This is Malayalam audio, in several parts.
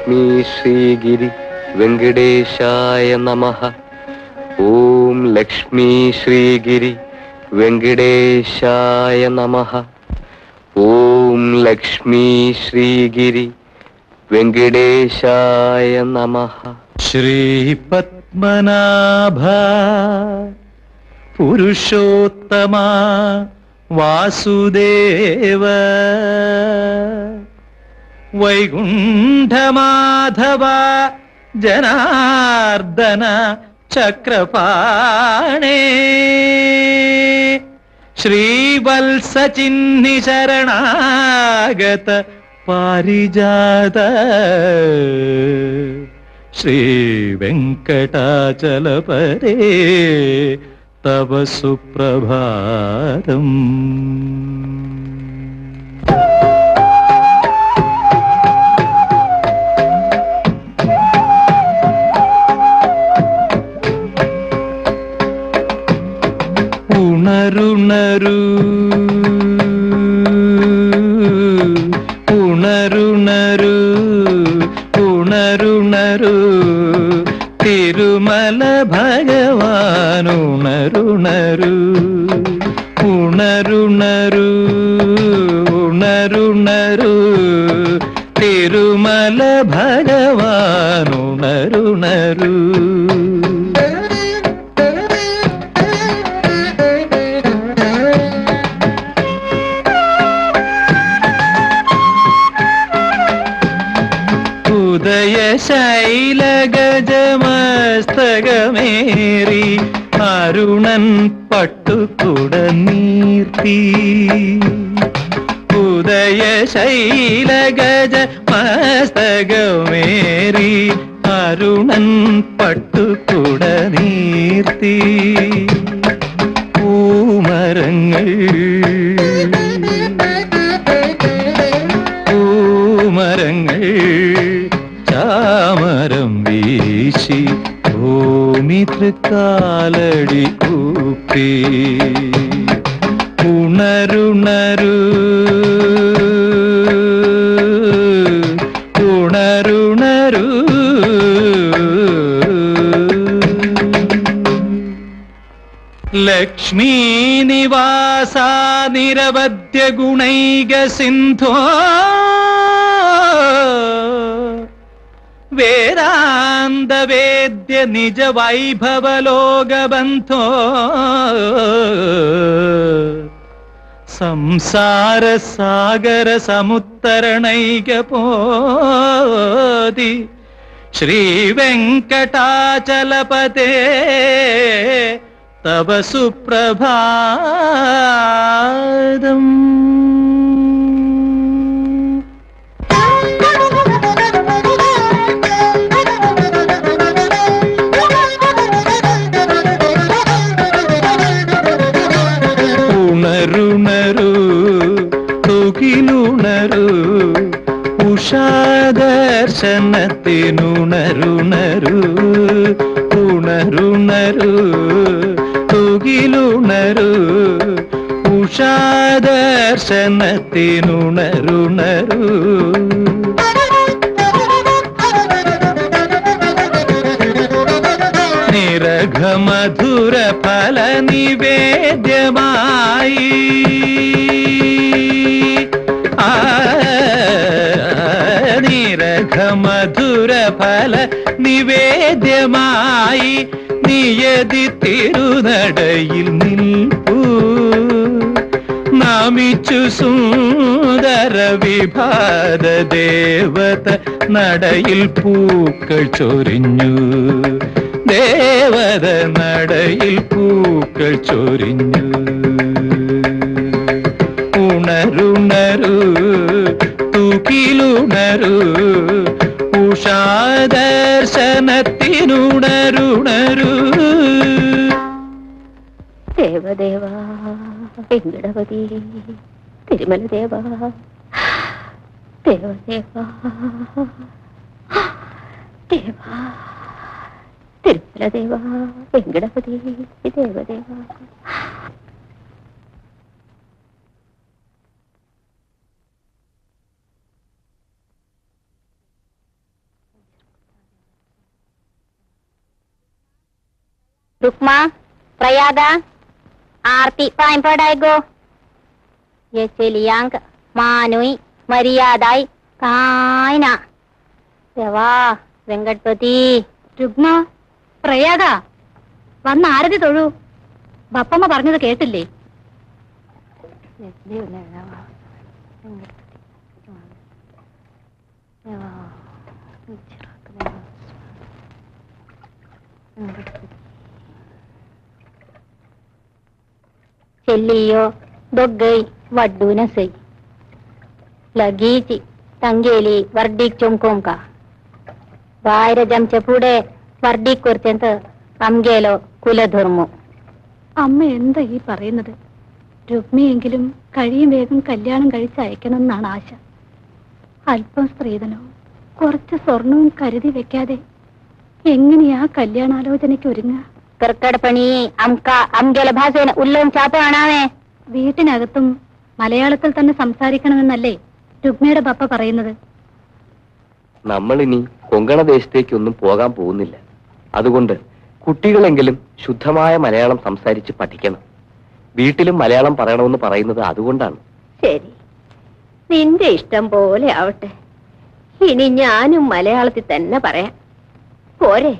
ലക്ഷ്മീ ശ്രീഗിരി വെങ്കടേശായ നമഃ. ഓം ലക്ഷ്മീ ശ്രീഗിരി വെങ്കടേശായ നമഃ. ഓം ലക്ഷ്മീ ശ്രീഗിരി വെങ്കടേശായ നമഃ. ശ്രീപത്മനാഭ പുരുഷോത്തമ വാസുദേവ വൈകുണ്ഠമാധവ ജനാർദ്ദന ചക്രപാണേ ശ്രീവത്സചിഹ്നി ശരണാഗത പാരിജാത ശ്രീ വെങ്കടാചലപരേ തവ സുപ്രഭാതം. ഉണരുണരു ഉണരുണരു ഉണരുണരു തിരുമല ഭഗവാൻ ഉണരുണരു ഉണരുണരു ഉണരുണരു തിരുമല ഭഗവാൻ ഉണരുണരു. ഉദയശൈലഗജമസ്തകമേറി അരുണൻ പട്ടുകുട നീർത്തി. ഉദയശൈലഗജമസ്തകമേറി അരുണൻ പട്ടുകുട നീർത്തി. പൂമരങ്ങൾ പൂമരങ്ങൾ ചാമരം വീശി ഭൂമി തൃക്കാലടി കൂപ്പി. ഉണരുണരു ഉണരുണരു ലക്ഷ്മീ നിവാസ നിരവധ്യ ഗുണൈക സിന്ധോ വേദാന്ത വേദ്യ നിജ വൈഭവലോകബന്ധോ സംസാര സാഗര സമുത്തരണൈക പോതി ശ്രീ വെങ്കടാചലപതേ തവ സുപ്രഭാതം. ഉണരുണരു തുകിലുണരു ഉഷാദർശനത്തിനുണരുണരു ഉണരുണരു തുകിലുണരു ഉഷാദർശനത്തിനുണരുണരു. നിരഘമധുര ഫല നിവേദ്യമായി നിരഘമധുര ഫല നിവേദ്യമായി നിയതി തിരുനടയിൽ നിൽപ്പൂ. നമിച്ചു സുന്ദര വിഭാത ദേവത നടയിൽ പൂക്കൾ ചൊരിഞ്ഞു. ദേവത നടയിൽ പൂക്കൾ ചൊരിഞ്ഞു. ഉണരുണരു തുകിലുണരു ഉഷാദർശനത്തിനുണരുണരു. ദേവദേവ വെങ്കടപതി തിരുമല ദേവ ദേവദേവ ദേവ തിരുമല ദേവ വെങ്കടപതി ദേവദേവ. रुक्मा, प्रयागा, आरती पाइंपड़ाएगो। ये चलियांक मानुई मर्यादाई कायना देवा വെങ്കടപതി. രുഗ്മ, പ്രയാഗ, വന്ന് ആരതി തൊഴു. ബപ്പമ്മ പറഞ്ഞത് കേട്ടില്ലേ? ചെല്ലിയോ ദൊഗ്ഗൈ വഡ്ഡൂന സൈ लगीची तंगेली वर्डीक चुमकोम का बाहेर जमचे पुढे വർഡിക് കുറിച്ചെന്ത് അംഗേലോ കുലധർമ്മു. അമ്മ എന്താ ഈ പറയുന്നത്? രുക്മിയെങ്കിലും കഴിയും വേഗം കല്യാണം കഴിച്ച് അയക്കണം എന്നാണ് ആശ. അല്പം സ്ത്രീധനവും കുറച്ച് സ്വർണവും കരുതി വെക്കാതെ എങ്ങനെയാ കല്യാണാലോചനയ്ക്ക് ഒരുങ്ങുക? കർക്കടപ്പണി അംഗേല ഭാഷേന ഉല്ലവും ചാപ്പ കാണാവേ. വീട്ടിനകത്തും മലയാളത്തിൽ തന്നെ സംസാരിക്കണമെന്നല്ലേ രുക്മിയുടെ പപ്പ പറയുന്നത്? നമ്മളിനി കൊങ്കണ ദേശത്തേക്കൊന്നും പോകാൻ പോകുന്നില്ല. അതുകൊണ്ട് കുട്ടികളെങ്കിലും ശുദ്ധമായ മലയാളം സംസാരിച്ച് പഠിക്കണം. വീട്ടിലും മലയാളം പറയണമെന്ന് പറയുന്നത് അതുകൊണ്ടാണ്. ശരി, നിന്റെ ഇഷ്ടം പോലെ ആവട്ടെ. ഇനി ഞാനും മലയാളത്തിൽ തന്നെ പറയാം, പോരെ?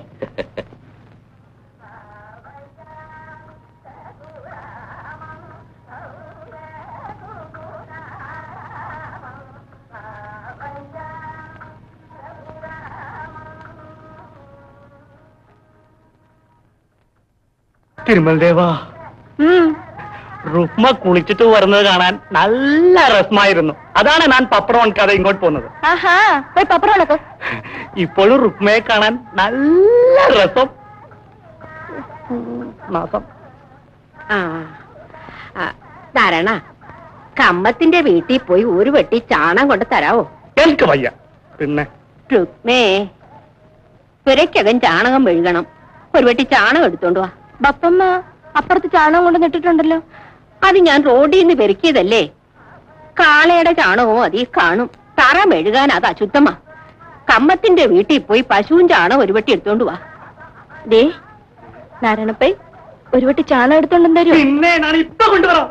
തിരുമൽദേവാ, റുക്മ കുളിച്ചിട്ട് വരുന്നത് കാണാൻ നല്ല രസമായിരുന്നു. അതാണ് ഞാൻ പപ്പടം ഉണക്കാതെ ഇങ്ങോട്ട് പോകുന്നത്. ഇപ്പോഴും റുക്മയെ കാണാൻ നല്ല രസം. ധാരണ കമ്മത്തിന്റെ വീട്ടിൽ പോയി ഒരു വെട്ടി ചാണം കൊണ്ട് തരാവോ? എനിക്ക് വയ്യ. പിന്നെ രുക്മേ, പുരയ്ക്കകം ചാണകം മെഴുകണം. ഒരു വെട്ടി ചാണകം എടുത്തോണ്ട് വാ. ബപ്പമ്മ അപ്പുറത്ത് ചാണകം കൊണ്ട് നട്ടിട്ടുണ്ടല്ലോ. അത് ഞാൻ റോഡിൽ നിന്ന് പെരുക്കിയതല്ലേ. കാളയുടെ ചാണകവും അതിൽ കാണും. തറ മെഴുകാൻ അത് അശുദ്ധമാ. കമ്മത്തിന്റെ വീട്ടിൽ പോയി പശുവും ചാണകം ഒരു വെട്ടി എടുത്തോണ്ട് വാ. ദേ നാരായണപ്പൈ, ഒരു വെട്ടി ചാണകം എടുത്തോണ്ടെന്ന് തരുമോ? പിന്നെ ഞാൻ ഇപ്പൊ കൊണ്ടുവരാം.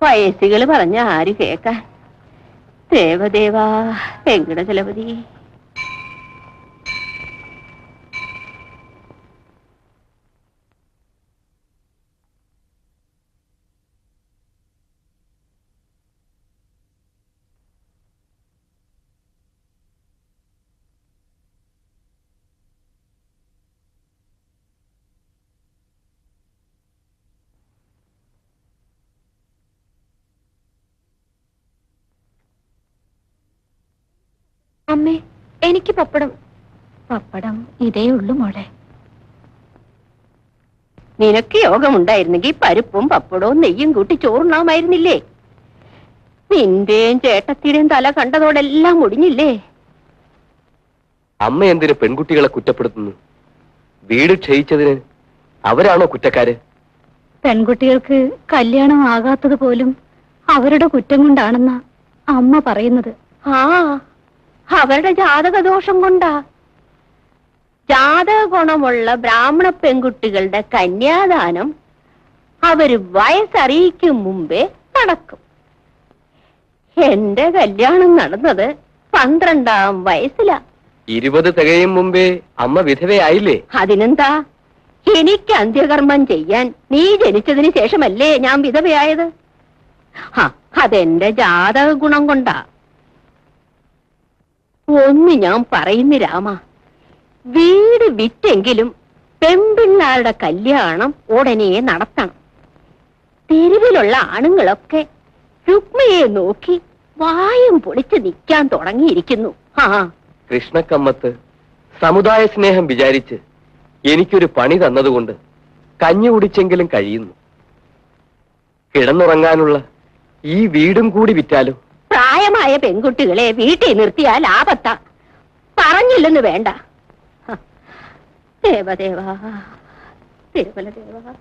വയസ്സുകൾ പറഞ്ഞ ആര് കേക്കാൻ? ദേവദേവാ വെങ്കടചലപതി. അമ്മേ, എനിക്ക് പപ്പടം. പപ്പടം ഇതേ ഉള്ളു മോളെ. നിനക്ക് യോഗമുണ്ടായിരുന്നെങ്കിൽ പരിപ്പും പപ്പടവും നെയ്യും കൂട്ടി ചോറുണ്ണാമായിരുന്നില്ലേ? നിന്റെയും ചേട്ടത്തിയുടെയും തല കണ്ടതോടെല്ലാം മുടിഞ്ഞില്ലേ? അമ്മ എന്തിന് പെൺകുട്ടികളെ കുറ്റപ്പെടുത്തുന്നു? വീട് ക്ഷയിച്ചതിന് അവരാണോ കുറ്റക്കാര്? പെൺകുട്ടികൾക്ക് കല്യാണം ആകാത്തത് പോലും അവരുടെ കുറ്റം കൊണ്ടാണെന്നാ അമ്മ പറയുന്നത്. അവരുടെ ജാതകദോഷം കൊണ്ടാ. ജാതക ഗുണമുള്ള ബ്രാഹ്മണ പെൺകുട്ടികളുടെ കന്യാദാനം അവര് വയസ്സറിയിക്കും മുമ്പേ നടക്കും. എന്റെ കല്യാണം നടന്നത് 12-ാം വയസ്സിലാ. 20 തികയും മുമ്പേ അമ്മ വിധവയായില്ലേ? അതിനെന്താ? എനിക്ക് അന്ത്യകർമ്മം ചെയ്യാൻ നീ ജനിച്ചതിന് ശേഷമല്ലേ ഞാൻ വിധവയായത്. അതെന്റെ ജാതക ഗുണം കൊണ്ടാ. ഒന്ന് ഞാൻ പറയുന്നു രാമ, വീട് വിറ്റെങ്കിലും പെൺപിള്ളാരുടെ കല്യാണം ഉടനെ നടത്തണം. തെരുവിലുള്ള ആണുങ്ങളൊക്കെ രുക്മയെ നോക്കി വായും പൊളിച്ച് നിൽക്കാൻ തുടങ്ങിയിരിക്കുന്നു. കൃഷ്ണക്കമ്മത്ത് സമുദായ സ്നേഹം വിചാരിച്ച് എനിക്കൊരു പണി തന്നതുകൊണ്ട് കഞ്ഞി കുടിച്ചെങ്കിലും കഴിയുന്നു. കിടന്നുറങ്ങാനുള്ള ഈ വീടും കൂടി വിറ്റാലും. പ്രായമായ പെൺകുട്ടികളെ വീട്ടിൽ നിർത്തിയാൽ ആപത്താ. പറഞ്ഞില്ലെന്ന് വേണ്ട. ദേവദേവാ, തിരുമലദേവാ.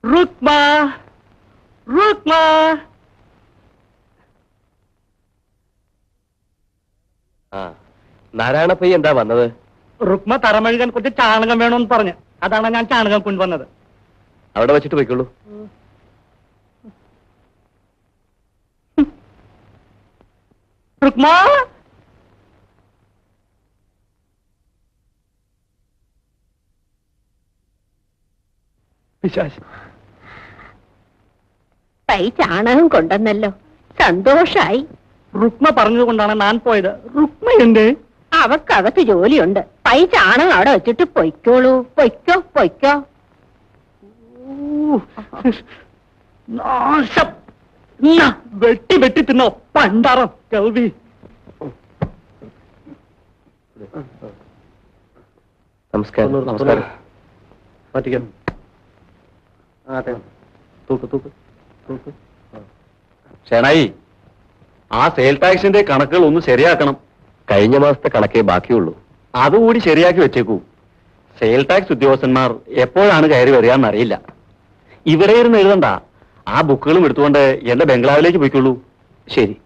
റുക്മ, രുക്മ ആ നാരായണപ്പയ്യ എന്താ വന്നത്? രുക്മ തറമഴുകാൻ കുറച്ച് ചാണകം വേണമെന്ന് പറഞ്ഞു. അതാണ് ഞാൻ ചാണകം കൊണ്ടുവന്നത്. അവിടെ വെച്ചിട്ട് പോയിക്കോളൂ. രുക്മ പിശാച്. പൈ ചാണകം കൊണ്ടെന്നല്ലോ, സന്തോഷായി. രുക്മ പറഞ്ഞതുകൊണ്ടാണ് ഞാൻ പോയത്. രുക്മ എന്തേ? അവക്കകത്ത് ജോലിയുണ്ട്. പൈ ചാണകം അവിടെ വെച്ചിട്ട് പൊയ്ക്കോളൂ. പൊയ്ക്കോ പൊയ്ക്കോ. നാശം. എന്നാ, വെട്ടി വെട്ടി തിന്നോ പണ്ടാറം കൽവി. നമസ്കാരം. നമസ്കാരം. പറ്റിക്കാം. തൂക്ക് തൂക്ക് തൂക്ക്. ഷേണായി, ആ സെയിൽ ടാക്സിന്റെ കണക്കുകൾ ഒന്ന് ശരിയാക്കണം. കഴിഞ്ഞ മാസത്തെ കണക്കേ ബാക്കിയുള്ളൂ. അതുകൂടി ശരിയാക്കി വെച്ചേക്കൂ. സെയിൽ ടാക്സ് ഉദ്യോഗസ്ഥന്മാർ എപ്പോഴാണ് കയറി വരികയെന്നറിയില്ല. ഇവിടെ ഇരുന്ന് എഴുതണ്ട, ആ ബുക്കുകളും എടുത്തുകൊണ്ട് എന്റെ ബംഗ്ലാവിലേക്ക് പോയിക്കോളൂ. ശരി.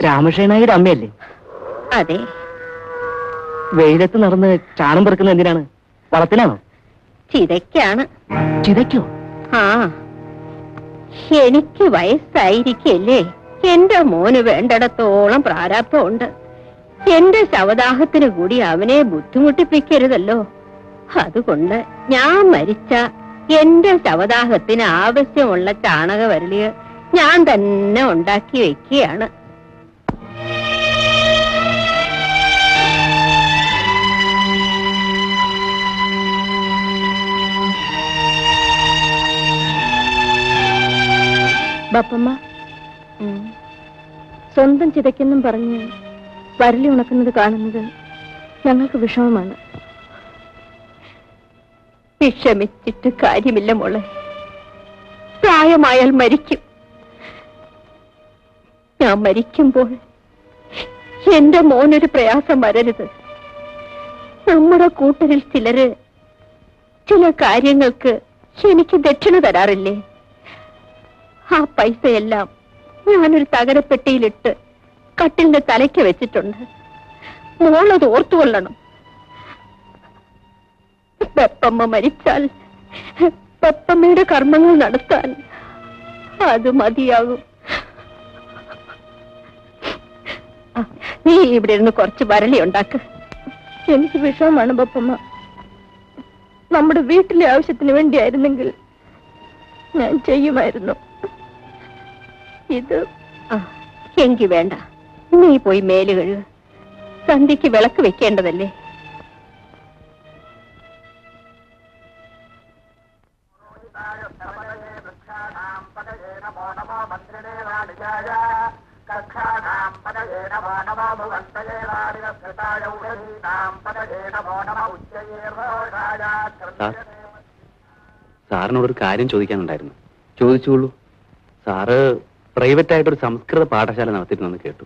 രാമകൃഷ്ണനായുടെ അമ്മയല്ലേ? അതെ. വെയിലത്ത് നടന്ന് ചാണം പെറുക്കുന്ന എന്തിനാണ്? വളത്തിനാണോ? ചിതയ്ക്കാണ്. ചിതയ്ക്കോ? ആ, എനിക്ക് വയസ്സായിരിക്കല്ലേ. എന്റെ മോന് വേണ്ടിടത്തോളം പ്രാരാബ്ധമുണ്ട്. എന്റെ ശവദാഹത്തിന് കൂടി അവനെ ബുദ്ധിമുട്ടിപ്പിക്കരുതല്ലോ. അതുകൊണ്ട് ഞാൻ മരിച്ച എന്റെ ശവദാഹത്തിന് ആവശ്യമുള്ള ചാണകവരളിയ ഞാൻ തന്നെ ഉണ്ടാക്കി വെക്കുകയാണ്. ബാപ്പമ്മ, സ്വന്തം ചിതയ്ക്കെന്നും പറഞ്ഞ് വരലി ഉണക്കുന്നത് കാണുന്നത് ഞങ്ങൾക്ക് വിഷമമാണ്. വിഷമിച്ചിട്ട് കാര്യമില്ല മോളെ. പ്രായമായാൽ മരിക്കും. ഞാൻ മരിക്കുമ്പോൾ എന്റെ മോനൊരു പ്രയാസം വരരുത്. നമ്മുടെ കൂട്ടരിൽ ചില കാര്യങ്ങൾക്ക് എനിക്ക് ദക്ഷിണ തരാറില്ലേ? ആ പൈസയെല്ലാം ഞാനൊരു തകരപ്പെട്ടിയിലിട്ട് കട്ടിലിന്റെ തലയ്ക്ക് വെച്ചിട്ടുണ്ട്. മോളത് ഓർത്തുകൊള്ളണം. പെപ്പമ്മ മരിച്ചാൽ പെപ്പമ്മയുടെ കർമ്മങ്ങൾ നടത്താൻ അത് മതിയാകും. നീ ഇവിടെ ഇരുന്ന് കുറച്ച് വരളി ഉണ്ടാക്ക്. എനിക്ക് വിഷമമാണ് ബാപ്പമ്മ. നമ്മുടെ വീട്ടിലെ ആവശ്യത്തിന് വേണ്ടിയായിരുന്നെങ്കിൽ ഞാൻ ചെയ്യുമായിരുന്നു. ഇത് എങ്കി വേണ്ട. നീ പോയി മേല് കഴുക. സന്ധ്യക്ക് വിളക്ക് വെക്കേണ്ടതല്ലേ? സാറിനോടൊരു കാര്യം ചോദിക്കാനുണ്ടായിരുന്നു. ചോദിച്ചോളൂ. സാറ് പ്രൈവറ്റ് ആയിട്ടൊരു സംസ്കൃത പാഠശാല നടത്തിയിട്ടുണ്ടെന്ന് കേട്ടു.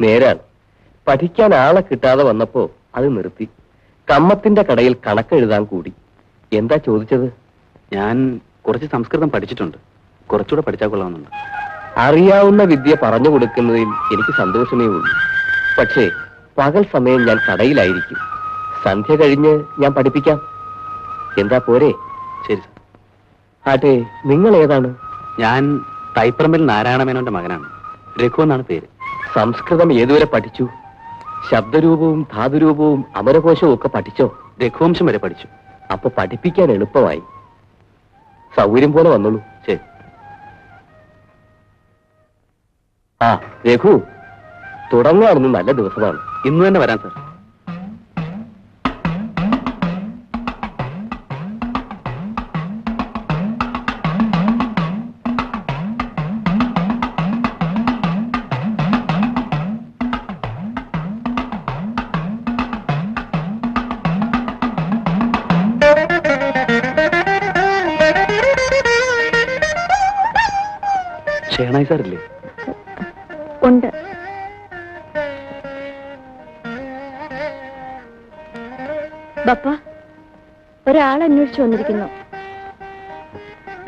നേരാണ്. പഠിക്കാൻ ആളെ കിട്ടാതെ വന്നപ്പോ അത് നിർത്തി. കമ്മത്തിന്റെ കടയിൽ കണക്കെഴുതാൻ കൂടി. എന്താ ചോദിച്ചത്? ഞാൻ കുറച്ച് സംസ്കൃതം പഠിച്ചിട്ടുണ്ട്. കുറച്ചുകൂടെ പഠിച്ചാൽ കൊള്ളാമെന്നുണ്ട്. അറിയാവുന്ന വിദ്യ പറഞ്ഞു കൊടുക്കുന്നതിൽ എനിക്ക് സന്തോഷമേ ഉള്ളൂ. പക്ഷേ പകൽ സമയം ഞാൻ കടയിലായിരിക്കും. സന്ധ്യ കഴിഞ്ഞ് ഞാൻ പഠിപ്പിക്കാം. എന്താ പോരെ? ശരി സാർ. ആട്ടെ, നിങ്ങൾ ഏതാണ്? ഞാൻ തൈപ്പറമ്പിൽ നാരായണമേനോന്റെ മകനാണ്. രഘു എന്നാണ് പേര്. സംസ്കൃതം ഏതുവരെ പഠിച്ചു? ശബ്ദരൂപവും ധാതുരൂപവും അമരകോശവും ഒക്കെ പഠിച്ചോ? രഘുവംശം വരെ പഠിച്ചു. അപ്പൊ പഠിപ്പിക്കാൻ എളുപ്പമായി. സൗകര്യം പോലെ വന്നോളൂ. ശരി. ആ രഘു, തുടങ്ങാറുന്ന് നല്ല ദിവസമാണ്. ഇന്ന് തന്നെ വരാം സാർ. പട്നായക് സാറില്ലേ? ഉണ്ട്. ബപ്പ, ഒരാൾ അന്വേഷിച്ചു വന്നിരിക്കുന്നു.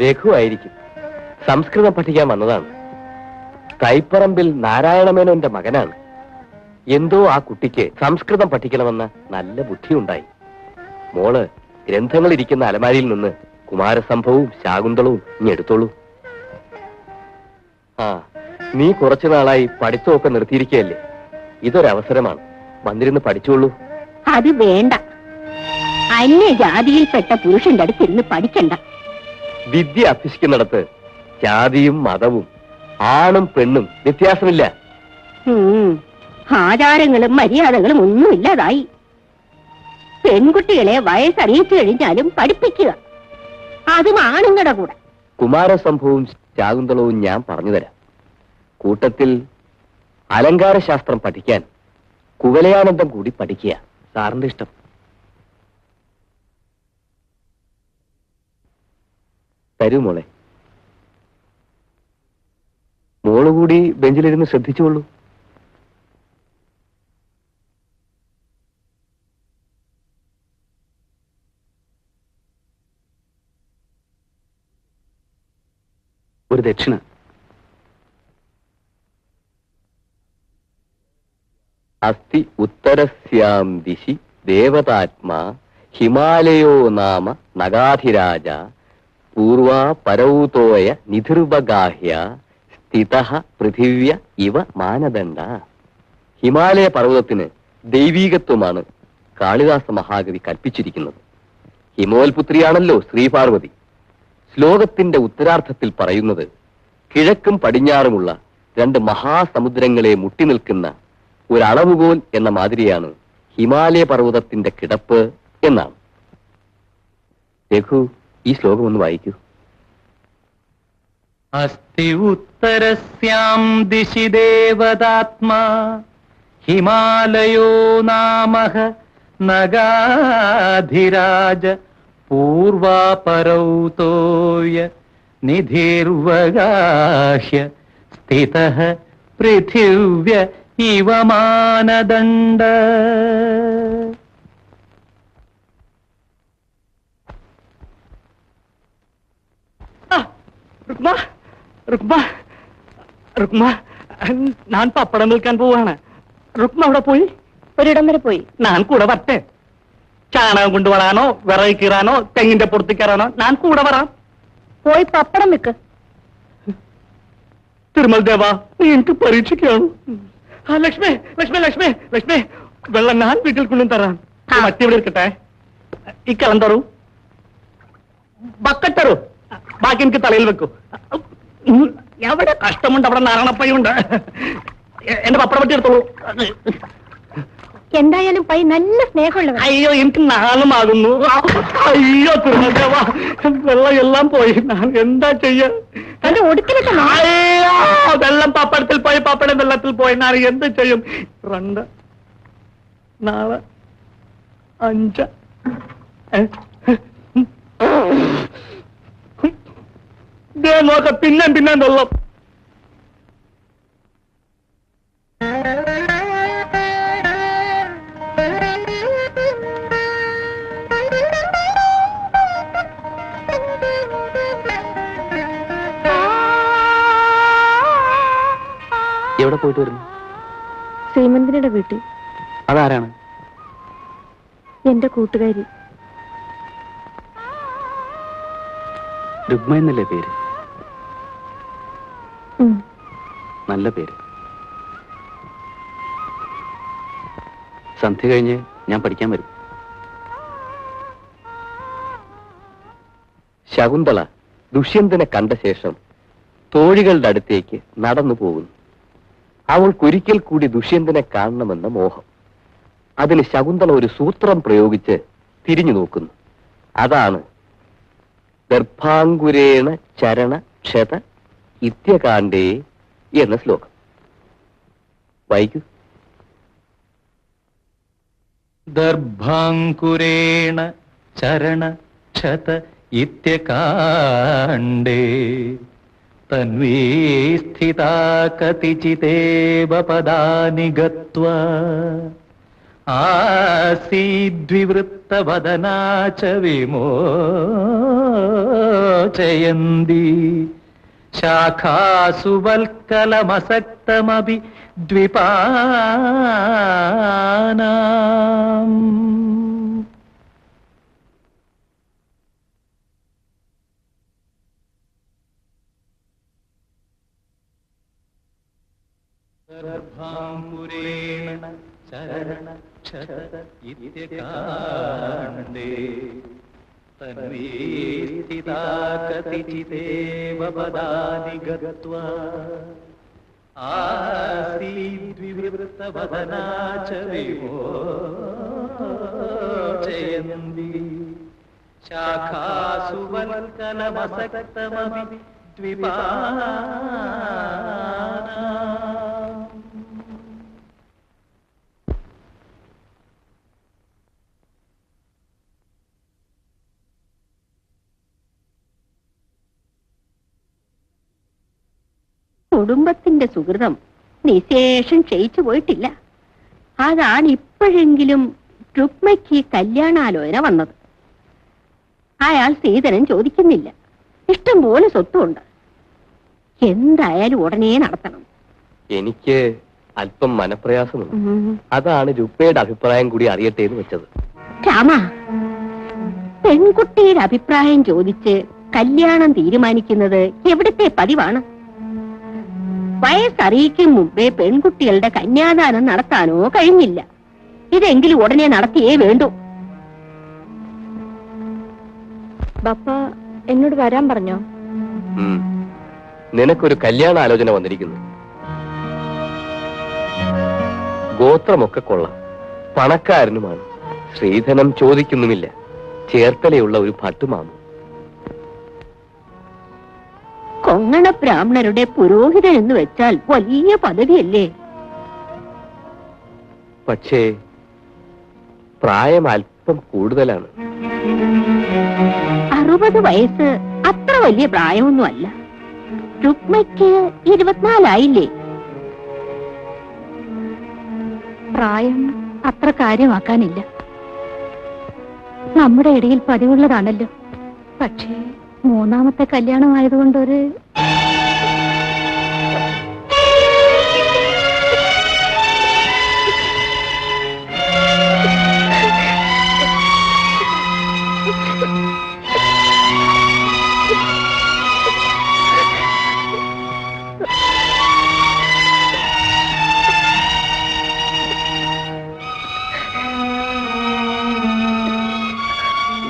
രഘു ആയിരിക്കും. സംസ്കൃതം പഠിക്കാൻ വന്നതാണ്. തൈപ്പറമ്പിൽ നാരായണമേനോന്റെ മകനാണ്. എന്തോ ആ കുട്ടിക്ക് സംസ്കൃതം പഠിക്കണമെന്ന നല്ല ബുദ്ധിയുണ്ടായി. മോള് ഗ്രന്ഥങ്ങൾ ഇരിക്കുന്ന അലമാരിയിൽ നിന്ന് കുമാരസംഭവവും ശാകുന്തളവും ഇനി എടുത്തോളൂ. ആ, നീ കുറച്ചു നാളായി പഠിത്തമൊക്കെ നിർത്തിയിരിക്കുകയല്ലേ? ഇതൊരവസരമാണ്. വന്നിരുന്ന് പഠിച്ചോളൂ. അത് വേണ്ട. അന്യജാതിയിൽപ്പെട്ട പുരുഷന്റെ അടുത്തിരുന്ന് പഠിക്കണ്ട. വിദ്യ അഭ്യസിക്കുന്നിടത്ത് ജാതിയും മതവും ആണും പെണ്ണും വ്യത്യാസമില്ല. ആചാരങ്ങളും മര്യാദകളും ഒന്നുമില്ലാതായി. പെൺകുട്ടികളെ വയസ്സറിയിച്ചു കഴിഞ്ഞാലും പഠിപ്പിക്കുക, അതും ആണുങ്ങളുടെ കൂടെ. കുമാരസംഭവവും ശാകുന്തളവും ഞാൻ പറഞ്ഞു തരാം. കൂട്ടത്തിൽ അലങ്കാരശാസ്ത്രം പഠിക്കാൻ കുവലയാനന്ദം കൂടി പഠിക്കുക. സാറിന്റെ ഇഷ്ടം. തരൂ മോളെ. മോളുകൂടി ബെഞ്ചിലിരുന്ന് ശ്രദ്ധിച്ചുകൊള്ളൂ. ഒരു ദക്ഷിണ. അസ്തി ഉത്തരസ്യാം ദിശി ദേവതാത്മാ ഹിമാലയോ നാമ നഗാധിരാജ പൂർവാ പരൗതോയ നിധിർവഗാഹ്യ സ്ഥിതഃ പൃഥിവ്യ ഇവ മാനദണ്ഡ. ഹിമാലയ പർവ്വതത്തിന് ദൈവീകത്വമാണ് കാളിദാസ മഹാകവി കൽപ്പിച്ചിരിക്കുന്നത്. ഹിമോൽപുത്രിയാണല്ലോ ശ്രീപാർവതി. ശ്ലോകത്തിന്റെ ഉത്തരാർത്ഥത്തിൽ പറയുന്നത് കിഴക്കും പടിഞ്ഞാറുമുള്ള രണ്ട് മഹാസമുദ്രങ്ങളെ മുട്ടി നിൽക്കുന്ന ഒരളവുകോൽ എന്ന മാതിരിയാണ് ഹിമാലയ പർവ്വതത്തിന്റെ കിടപ്പ് എന്നാണ്. രഘു, ഈ ശ്ലോകം ഒന്ന് വായിക്കൂ. അസ്തി ഉത്തരസ്യാം ദിശി ദേവതാത്മാ ഹിമാലയോ നാമഃ നഗാധിരാജ പൂർവാപരൗതോയ നിധിർവഗാഹ്യ സ്ഥിതഃ പൃഥിവ്യ ഇവ മാനദണ്ഡ. രുക്മ, രുക്മ, രുക്മ, ഞാൻ പപ്പടം നിൽക്കാൻ പോവാണ്. രുക്മ അവിടെ പോയി? ഒരിടം വരെ പോയി. ഞാൻ കൂടെ വരട്ടെ? ചാണകം കൊണ്ടുവരാനോ വിറക് കീറാനോ തെങ്ങിന്റെ പുറത്ത് കയറാനോ ഞാൻ കൂടെ വരാം. പോയി പപ്പടം വെക്ക്. തിരുമൽ ദേവ, നീ എനിക്ക് പരീക്ഷിക്കുകയാണ്. ആ ലക്ഷ്മി, ലക്ഷ്മി, ലക്ഷ്മി, ലക്ഷ്മി, വെള്ളം ഞാൻ വീട്ടിൽ കൊണ്ടും തരാം. മറ്റേ ഇവിടെ ഇരിക്കട്ടെ. ഈ കലം തരൂ, ബക്കറ്റ് തരൂ, ബാക്കി എനിക്ക് തലയിൽ വെക്കൂ. എവിടെ കഷ്ടമുണ്ട് അവിടെ നാരായണപ്പയുണ്ട്. എന്റെ പപ്പടം പറ്റി എടുത്തോളൂ. എന്തായാലും പൈ നല്ല സ്നേഹമുള്ളവർ. അയ്യോ, എനിക്ക് നാളുമാകുന്നു. അയ്യോ തിരുമൽ ദേവ, വെള്ളം എല്ലാം പോയി. ഞാൻ എന്താ ചെയ്യാ? എന്റെ ഒടുക്കലൊക്കെ അയ്യോ, വെള്ളം പപ്പടത്തിൽ പോയി, പപ്പടം വെള്ളത്തിൽ പോയി. ഞാൻ എന്ത് ചെയ്യും? 2 4 5 നോക്ക, പിന്നെ പിന്നെ വെള്ളം. എവിടെ പോയിട്ട് വരുന്നു? ശ്രീമന്തിനിയുടെ വീട്ടിൽ. അതാരാണ്? എന്റെ കൂട്ടുകാരി. രുക്മ എന്നല്ലേ പേര്? നല്ല പേര്. സന്ധ്യ കഴിഞ്ഞ് ഞാൻ പഠിക്കാൻ വരും. ശകുന്തള ദുഷ്യന്തനെ കണ്ട ശേഷം തോഴികളുടെ അടുത്തേക്ക് നടന്നു പോകുന്നു. അവൾക്കൊരിക്കൽ കൂടി ദുഷ്യന്തനെ കാണണമെന്ന മോഹം. അതിന് ശകുന്തള ഒരു സൂത്രം പ്രയോഗിച്ച് തിരിഞ്ഞു നോക്കുന്നു. അതാണ് ദർഭാങ്കുരേണ ചരണ ക്ഷത ഇത്യകാണ്ഡേ എന്ന ശ്ലോകം. വായിക്കൂ. ദർഭാങ്കുരേണ ചരണ ക്ഷത ഇത്യകാണ്ഡേ തന്വീ സ്ഥിതാ കതിചിതേവ പദാനി ഗത്വാ ആസീദ്വിവൃത്തവദനാ ച വിമോചയന്തി ശാഖാസു വൽക്കലമസക്തമപി ദ്വിപാനാം. സർവാംബുരേണ ചരണക്ഷത ഇത്യകാണ്ഡേ തന്വീ സ്ഥിതാ കതിചിതേവ പദാനി ഗത്വാ ആസീദ്വിവൃത്തവദനാ ച വിമോചയന്തി ശാഖാസു വൽക്കലമസക്തമപി ദ്വിപാനാം. കുടുംബത്തിന്റെ സുഹൃതം നിശേഷം ക്ഷയിച്ചു പോയിട്ടില്ല. അതാണ് ഇപ്പോഴെങ്കിലും രുക്മയ്ക്ക് കല്യാണാലോചന വന്നത്. അയാൾ സീതനം ചോദിക്കുന്നില്ല. ഇഷ്ടം പോലെ സ്വത്തുണ്ട്. എന്തായാലും ഉടനെ നടത്തണം. എനിക്ക് അല്പം മനപ്രയാസമുണ്ട്. അതാണ് രുക്മയുടെ അഭിപ്രായം കൂടി അറിയട്ടെ എന്ന് വെച്ചത്. രാമ, പെൺകുട്ടിയുടെ അഭിപ്രായം ചോദിച്ച് കല്യാണം തീരുമാനിക്കുന്നത് എവിടുത്തെ പതിവാണ്? വയസ്സറിയിക്കും മുമ്പേ പെൺകുട്ടികളുടെ കന്യാദാനം നടത്താനോ കഴിഞ്ഞില്ല. ഇതെങ്കിലും ഉടനെ നടത്തിയേ വേണ്ടൂ. ബപ്പ എന്നോട് വരാൻ പറഞ്ഞോ? നിനക്കൊരു കല്യാണ ആലോചന വന്നിരിക്കുന്നു. ഗോത്രമൊക്കെ കൊള്ളാം, പണക്കാരനുമാണ്, ശ്രീധനം ചോദിക്കുന്നുമില്ല, ചേർത്തലയുള്ള ഒരു ഭട്ടുമാമു. കൊങ്ങണ ബ്രാഹ്മണരുടെ പുരോഹിതൻ എന്ന് വെച്ചാൽ വലിയ പദവിയല്ലേ? പക്ഷേ പ്രായം അല്പം കൂടുതലാണ്. 60 വയസ്സ് അത്ര വലിയ പ്രായമൊന്നുമല്ല. രുക്മയ്ക്ക് 24 പ്രായം അത്ര കാര്യമാക്കാനില്ല. നമ്മുടെ ഇടയിൽ പതിവുള്ളതാണല്ലോ. പക്ഷേ 3ാമത്തെ കല്യാണമായതുകൊണ്ടൊരു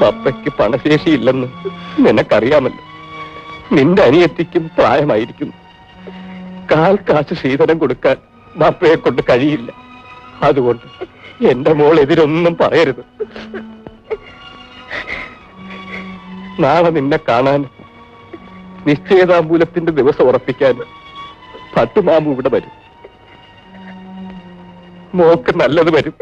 പപ്പയ്ക്ക് പണശേഷിയില്ലെന്ന് നിനക്കറിയാമല്ലോ. നിന്റെ അനിയത്തിക്കും പ്രായമായിരിക്കുന്നു. കാൽ കാശ് ശ്രീധരം കൊടുക്കാൻ ബാപ്പയെ കൊണ്ട് കഴിയില്ല. അതുകൊണ്ട് എന്റെ മോൾ എതിരൊന്നും പറയരുത്. നാളെ നിന്നെ കാണാൻ, നിശ്ചയതാമ്പൂലത്തിന്റെ ദിവസം ഉറപ്പിക്കാൻ ഭട്ടുമാമു ഇവിടെ വരും. മോക്ക് നല്ലത് വരും.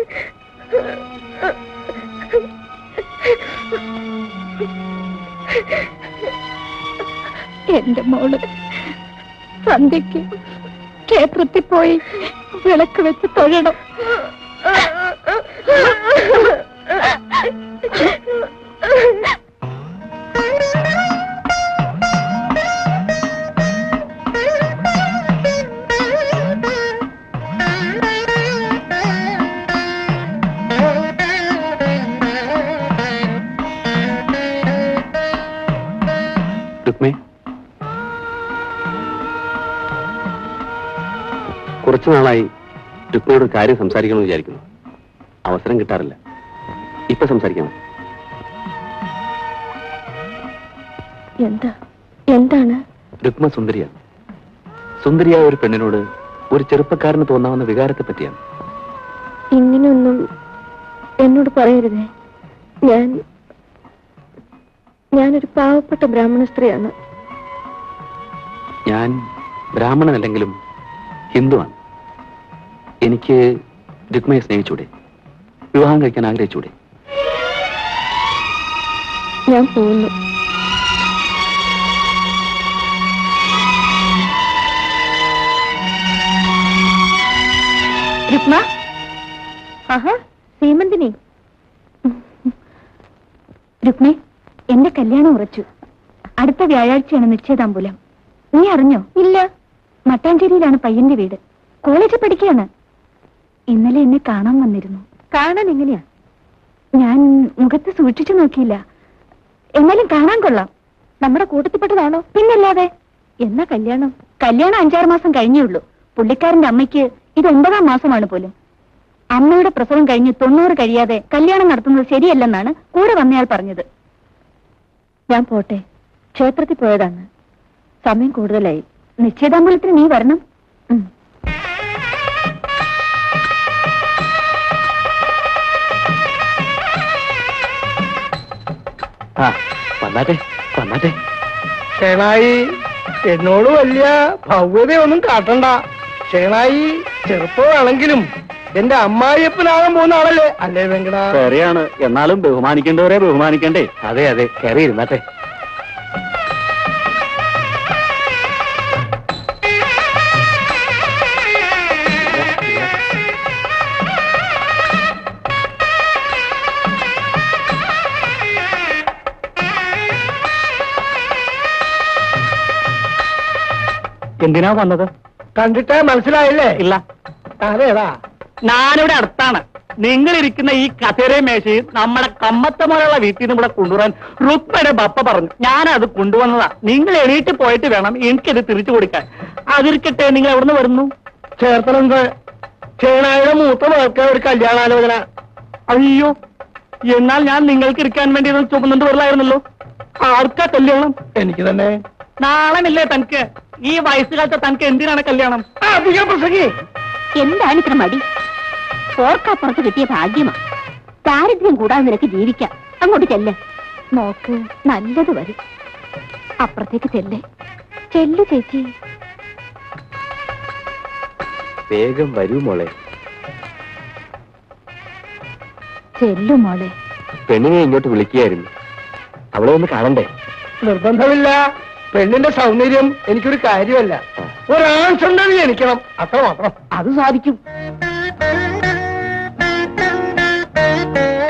എന്റെ മോള് സന്ധ്യയ്ക്ക് ക്ഷേത്രത്തിൽ പോയി വിളക്ക് വെച്ച് തൊഴണം. രുക്മേ, കുറച്ചു നാളായി രുക്മയോട് ഒരു കാര്യം സംസാരിക്കണമെന്ന് വിചാരിക്കുന്നു. അവസരം കിട്ടാറില്ല. ഇപ്പൊ സംസാരിക്കണം. എന്താണ്? രുക്മ സുന്ദരിയാണ്. സുന്ദരിയായ ഒരു പെണ്ണിനോട് ഒരു ചെറുപ്പക്കാരന് തോന്നാവുന്ന വികാരത്തെ പറ്റിയാണ്. ഇങ്ങനെയൊന്നും എന്നോട് പറയരുതേ. ഞാനൊരു പാവപ്പെട്ട ബ്രാഹ്മണ സ്ത്രീയാണ്. ഞാൻ ബ്രാഹ്മണനല്ലെങ്കിലും ഹിന്ദുവാണ്. എനിക്ക് രുക്മയെ സ്നേഹിച്ചൂടെ? വിവാഹം കഴിക്കാൻ ആഗ്രഹിച്ചൂടെ? ഞാൻ പോകുന്നു. രുക്മ ആഹാ സീമന്തിനി. രുക്മേ, എന്റെ കല്യാണം ഉറച്ചു. അടുത്ത വ്യാഴാഴ്ചയാണ് നിശ്ചയതാമ്പൂലം. നീ അറിഞ്ഞോ? ഇല്ല. മട്ടാഞ്ചേരിയിലാണ് പയ്യന്റെ വീട്. കോളേജിൽ പഠിക്കുകയാണ്. ഇന്നലെ എന്നെ കാണാൻ വന്നിരുന്നു. കാണാൻ എങ്ങനെയാ? ഞാൻ മുഖത്ത് സൂക്ഷിച്ചു നോക്കിയില്ല. എന്നാലും കാണാൻ കൊള്ളാം. നമ്മുടെ കൂട്ടത്തിൽപ്പെട്ടതാണോ? പിന്നല്ലാതെ. എന്നാ കല്യാണം? കല്യാണം 5-6 മാസം കഴിഞ്ഞേ ഉള്ളൂ. പുള്ളിക്കാരന്റെ അമ്മയ്ക്ക് ഇത് 9ാം മാസമാണ് പോലും. അമ്മയുടെ പ്രസവം കഴിഞ്ഞ് 90 കഴിയാതെ കല്യാണം നടത്തുന്നത് ശരിയല്ലെന്നാണ് കൂടെ വന്നയാൾ പറഞ്ഞത്. ഞാൻ പോട്ടെ. ക്ഷേത്രത്തിൽ പോയതാണ്. സമയം കൂടുതലായി. നിശ്ചയദാമ്പൂലത്തിന് നീ വരണം. ആ വന്നാട്ടെ വന്നാട്ടെ. ഷേണായി, എന്നോട് വലിയ ഭവ്യതയൊന്നും കാട്ടണ്ട. ഷേണായി ചെറുപ്പമാണെങ്കിലും എന്റെ അമ്മായിയപ്പനാകാൻ പോകുന്ന ആളല്ലേ? അല്ലേ വെങ്കട? ശരിയാണ്. എന്നാലും ബഹുമാനിക്കേണ്ടവരെ ബഹുമാനിക്കണ്ടേ? അതെ അതെ, കയറി ഇരുന്നാട്ടെ. എന്തിനാ വന്നത്? കണ്ടിട്ട് മനസ്സിലായില്ലേ? ഇല്ല. അതേതാ? ഞാനിവിടെ അടുത്താണ്. നിങ്ങൾ ഇരിക്കുന്ന ഈ കസേരയും മേശയും നമ്മുടെ കമ്മത്തമോളുള്ള വീട്ടിൽ നിന്ന് ഇവിടെ കൊണ്ടുവരാൻ രുക്മയുടെ ബപ്പ പറഞ്ഞു. ഞാനത് കൊണ്ടുവന്നതാ. നിങ്ങൾ എണീറ്റ് പോയിട്ട് വേണം എനിക്കിത് തിരിച്ചു കൊടുക്കാൻ. അതിരിക്കട്ടെ, നിങ്ങൾ എവിടുന്ന് വരുന്നു? ചേർത്തലന്ത് ചേണായുടെ മൂത്ത മകൾക്ക് ഒരു കല്യാണാലോചന. അയ്യോ, എന്നാൽ ഞാൻ നിങ്ങൾക്ക് ഇരിക്കാൻ വേണ്ടി ചുമന്നുകൊണ്ട് വരില്ലായിരുന്നല്ലോ. ആർക്കാ കല്യാണം? എനിക്ക് തന്നെ. നാളമില്ലേ തനിക്ക്? ഈ വയസ്സുകാലത്ത് തനിക്ക് എന്തിനാണ് കല്യാണം? അധികം പ്രസംഗി. എന്താണ് ഇത്ര മടി? ഓർക്കപ്പുറത്ത് കിട്ടിയ ഭാഗ്യമാ. ദാരിദ്ര്യം കൂടാതെ നിനക്ക് ജീവിക്കാം. അങ്ങോട്ട് ചെല്ല്. നോക്ക്, നല്ലത് വരും. അപ്പുറത്തേക്ക് ചെല്ലേ. ചെല്ലു ചേച്ചി. വേഗം വരൂ മോളെ. ചെല്ലു മോളെ. പെണ്ണിനെ ഇങ്ങോട്ട് വിളിക്കുകയായിരുന്നു. അവളെ ഒന്ന് കാണണ്ടേ? നിർബന്ധമില്ല. പെണ്ണിന്റെ സൗന്ദര്യം എനിക്കൊരു കാര്യമല്ല. ഒരാൺസുണ്ടത് ജനിക്കണം, അത്രമാത്രം. അത് സാധിക്കും.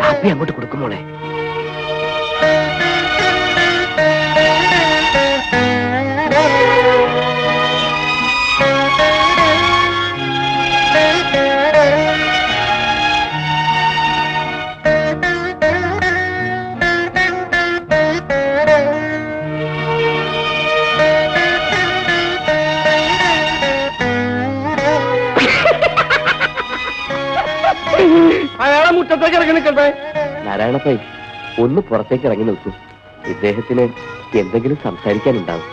കാപ്പി അങ്ങോട്ട് കൊടുക്കും മോളെ. അയാളെ മുറ്റത്തേക്ക് ഇറങ്ങി നിൽക്കട്ടെ. നാരായണപ്പൈ, ഒന്ന് പുറത്തേക്ക് ഇറങ്ങി നിൽക്കും. ഇദ്ദേഹത്തിന് എന്തെങ്കിലും സംസാരിക്കാനുണ്ടാവും.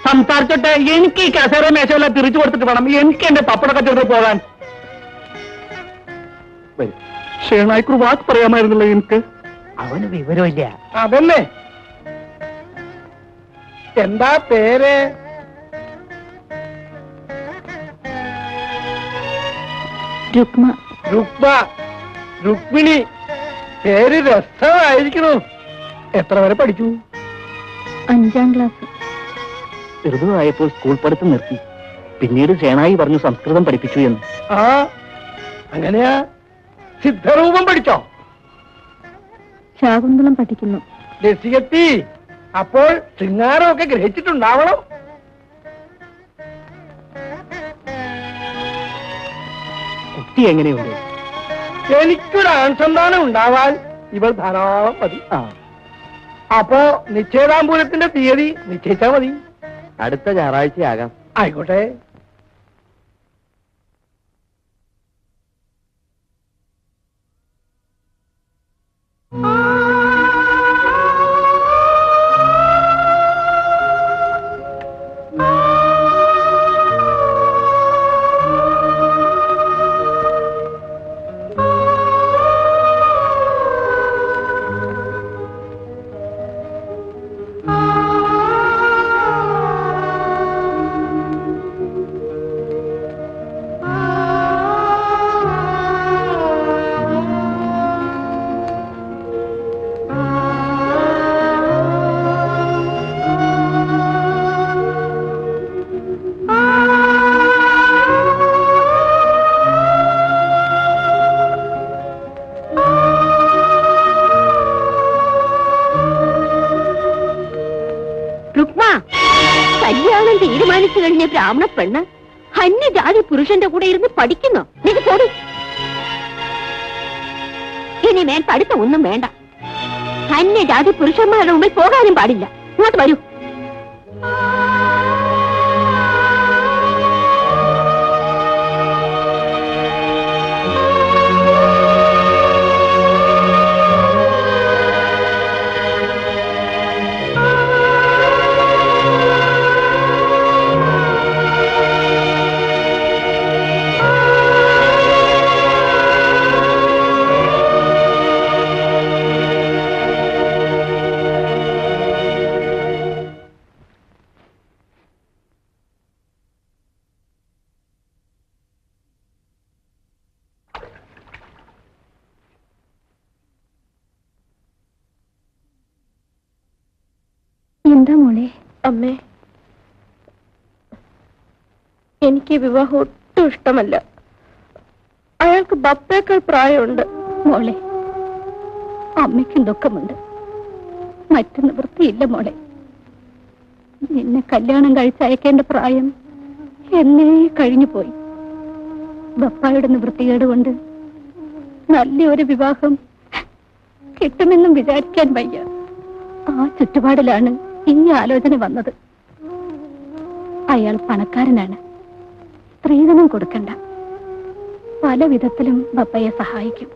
സംസാരിച്ചോട്ടെ. എനിക്ക് ഈ കസേര മേശയെല്ലാം തിരിച്ചു കൊടുത്തിട്ട് വേണം എനിക്ക് എന്റെ പപ്പടൊക്കെ ചെറുത് പോകാൻ. വരൂ. ഷേണായിക്കൊരു വാക്ക് പറയാമായിരുന്നല്ലോ എനിക്ക്. അവന് വിവരമില്ല. അതന്നെ. എന്താ പേര്? രുക്മ. രുക്മ, രുക്മിണി. പേര് രസമായിരിക്കണു. എത്ര വരെ പഠിച്ചു? 5ാം ക്ലാസ്. ചെറുതായപ്പോൾ സ്കൂൾ പഠിത്തം നിർത്തി. പിന്നീട് ഷേണായി പറഞ്ഞു സംസ്കൃതം പഠിപ്പിച്ചു എന്ന്. ആ, അങ്ങനെയാ? സിദ്ധരൂപം പഠിച്ചോ? ശാകുന്തളം പഠിക്കുന്നു. രസികത്തി, അപ്പോൾ ശൃംഗാരമൊക്കെ ഗ്രഹിച്ചിട്ടുണ്ടാവണം. കുട്ടി എങ്ങനെയുണ്ട്? എനിക്കൊരു ആൺസന്താനം ഉണ്ടാവാൻ ഇവൾ ധാരാളം മതി. അപ്പോ നിശ്ചയദാമ്പൂലത്തിന്റെ തീയതി നിശ്ചയിച്ചാ മതി. അടുത്ത ഞായറാഴ്ചയാകാം. ആയിക്കോട്ടെ. കഴിഞ്ഞ ബ്രാഹ്മണ പെണ്ണ് അന്യജാതി പുരുഷന്റെ കൂടെ ഇരുന്ന് പഠിക്കുന്നു. നീക്ക് പോടി. ഇനി മേൽ പഠിത്തം ഒന്നും വേണ്ട. അന്യജാതി പുരുഷന്മാരുടെ മുമ്പിൽ പോകാനും പാടില്ല. ഇങ്ങോട്ട് വരൂ. എന്താ മോളെ? അമ്മേ, എനിക്ക് വിവാഹം ഒട്ടും ഇഷ്ടമല്ല. അയാൾക്ക് ബപ്പേക്കാൾ പ്രായമുണ്ട്. മോളെ, അമ്മയ്ക്കും ദുഃഖമുണ്ട്. മറ്റു നിവൃത്തിയില്ല മോളെ. നിന്നെ കല്യാണം കഴിച്ചയക്കേണ്ട പ്രായം എന്നേ കഴിഞ്ഞു പോയി. ബപ്പായുടെ നിവൃത്തികേട് കൊണ്ട് നല്ലൊരു വിവാഹം കിട്ടുമെന്നും വിചാരിക്കാൻ വയ്യ. ആ ചുറ്റുപാടിലാണ് ഈ ആലോചന വന്നത്. അയാൾ പണക്കാരനാണ്. സ്ത്രീധനം കൊടുക്കണ്ട. പല വിധത്തിലും ബപ്പയെ സഹായിക്കും.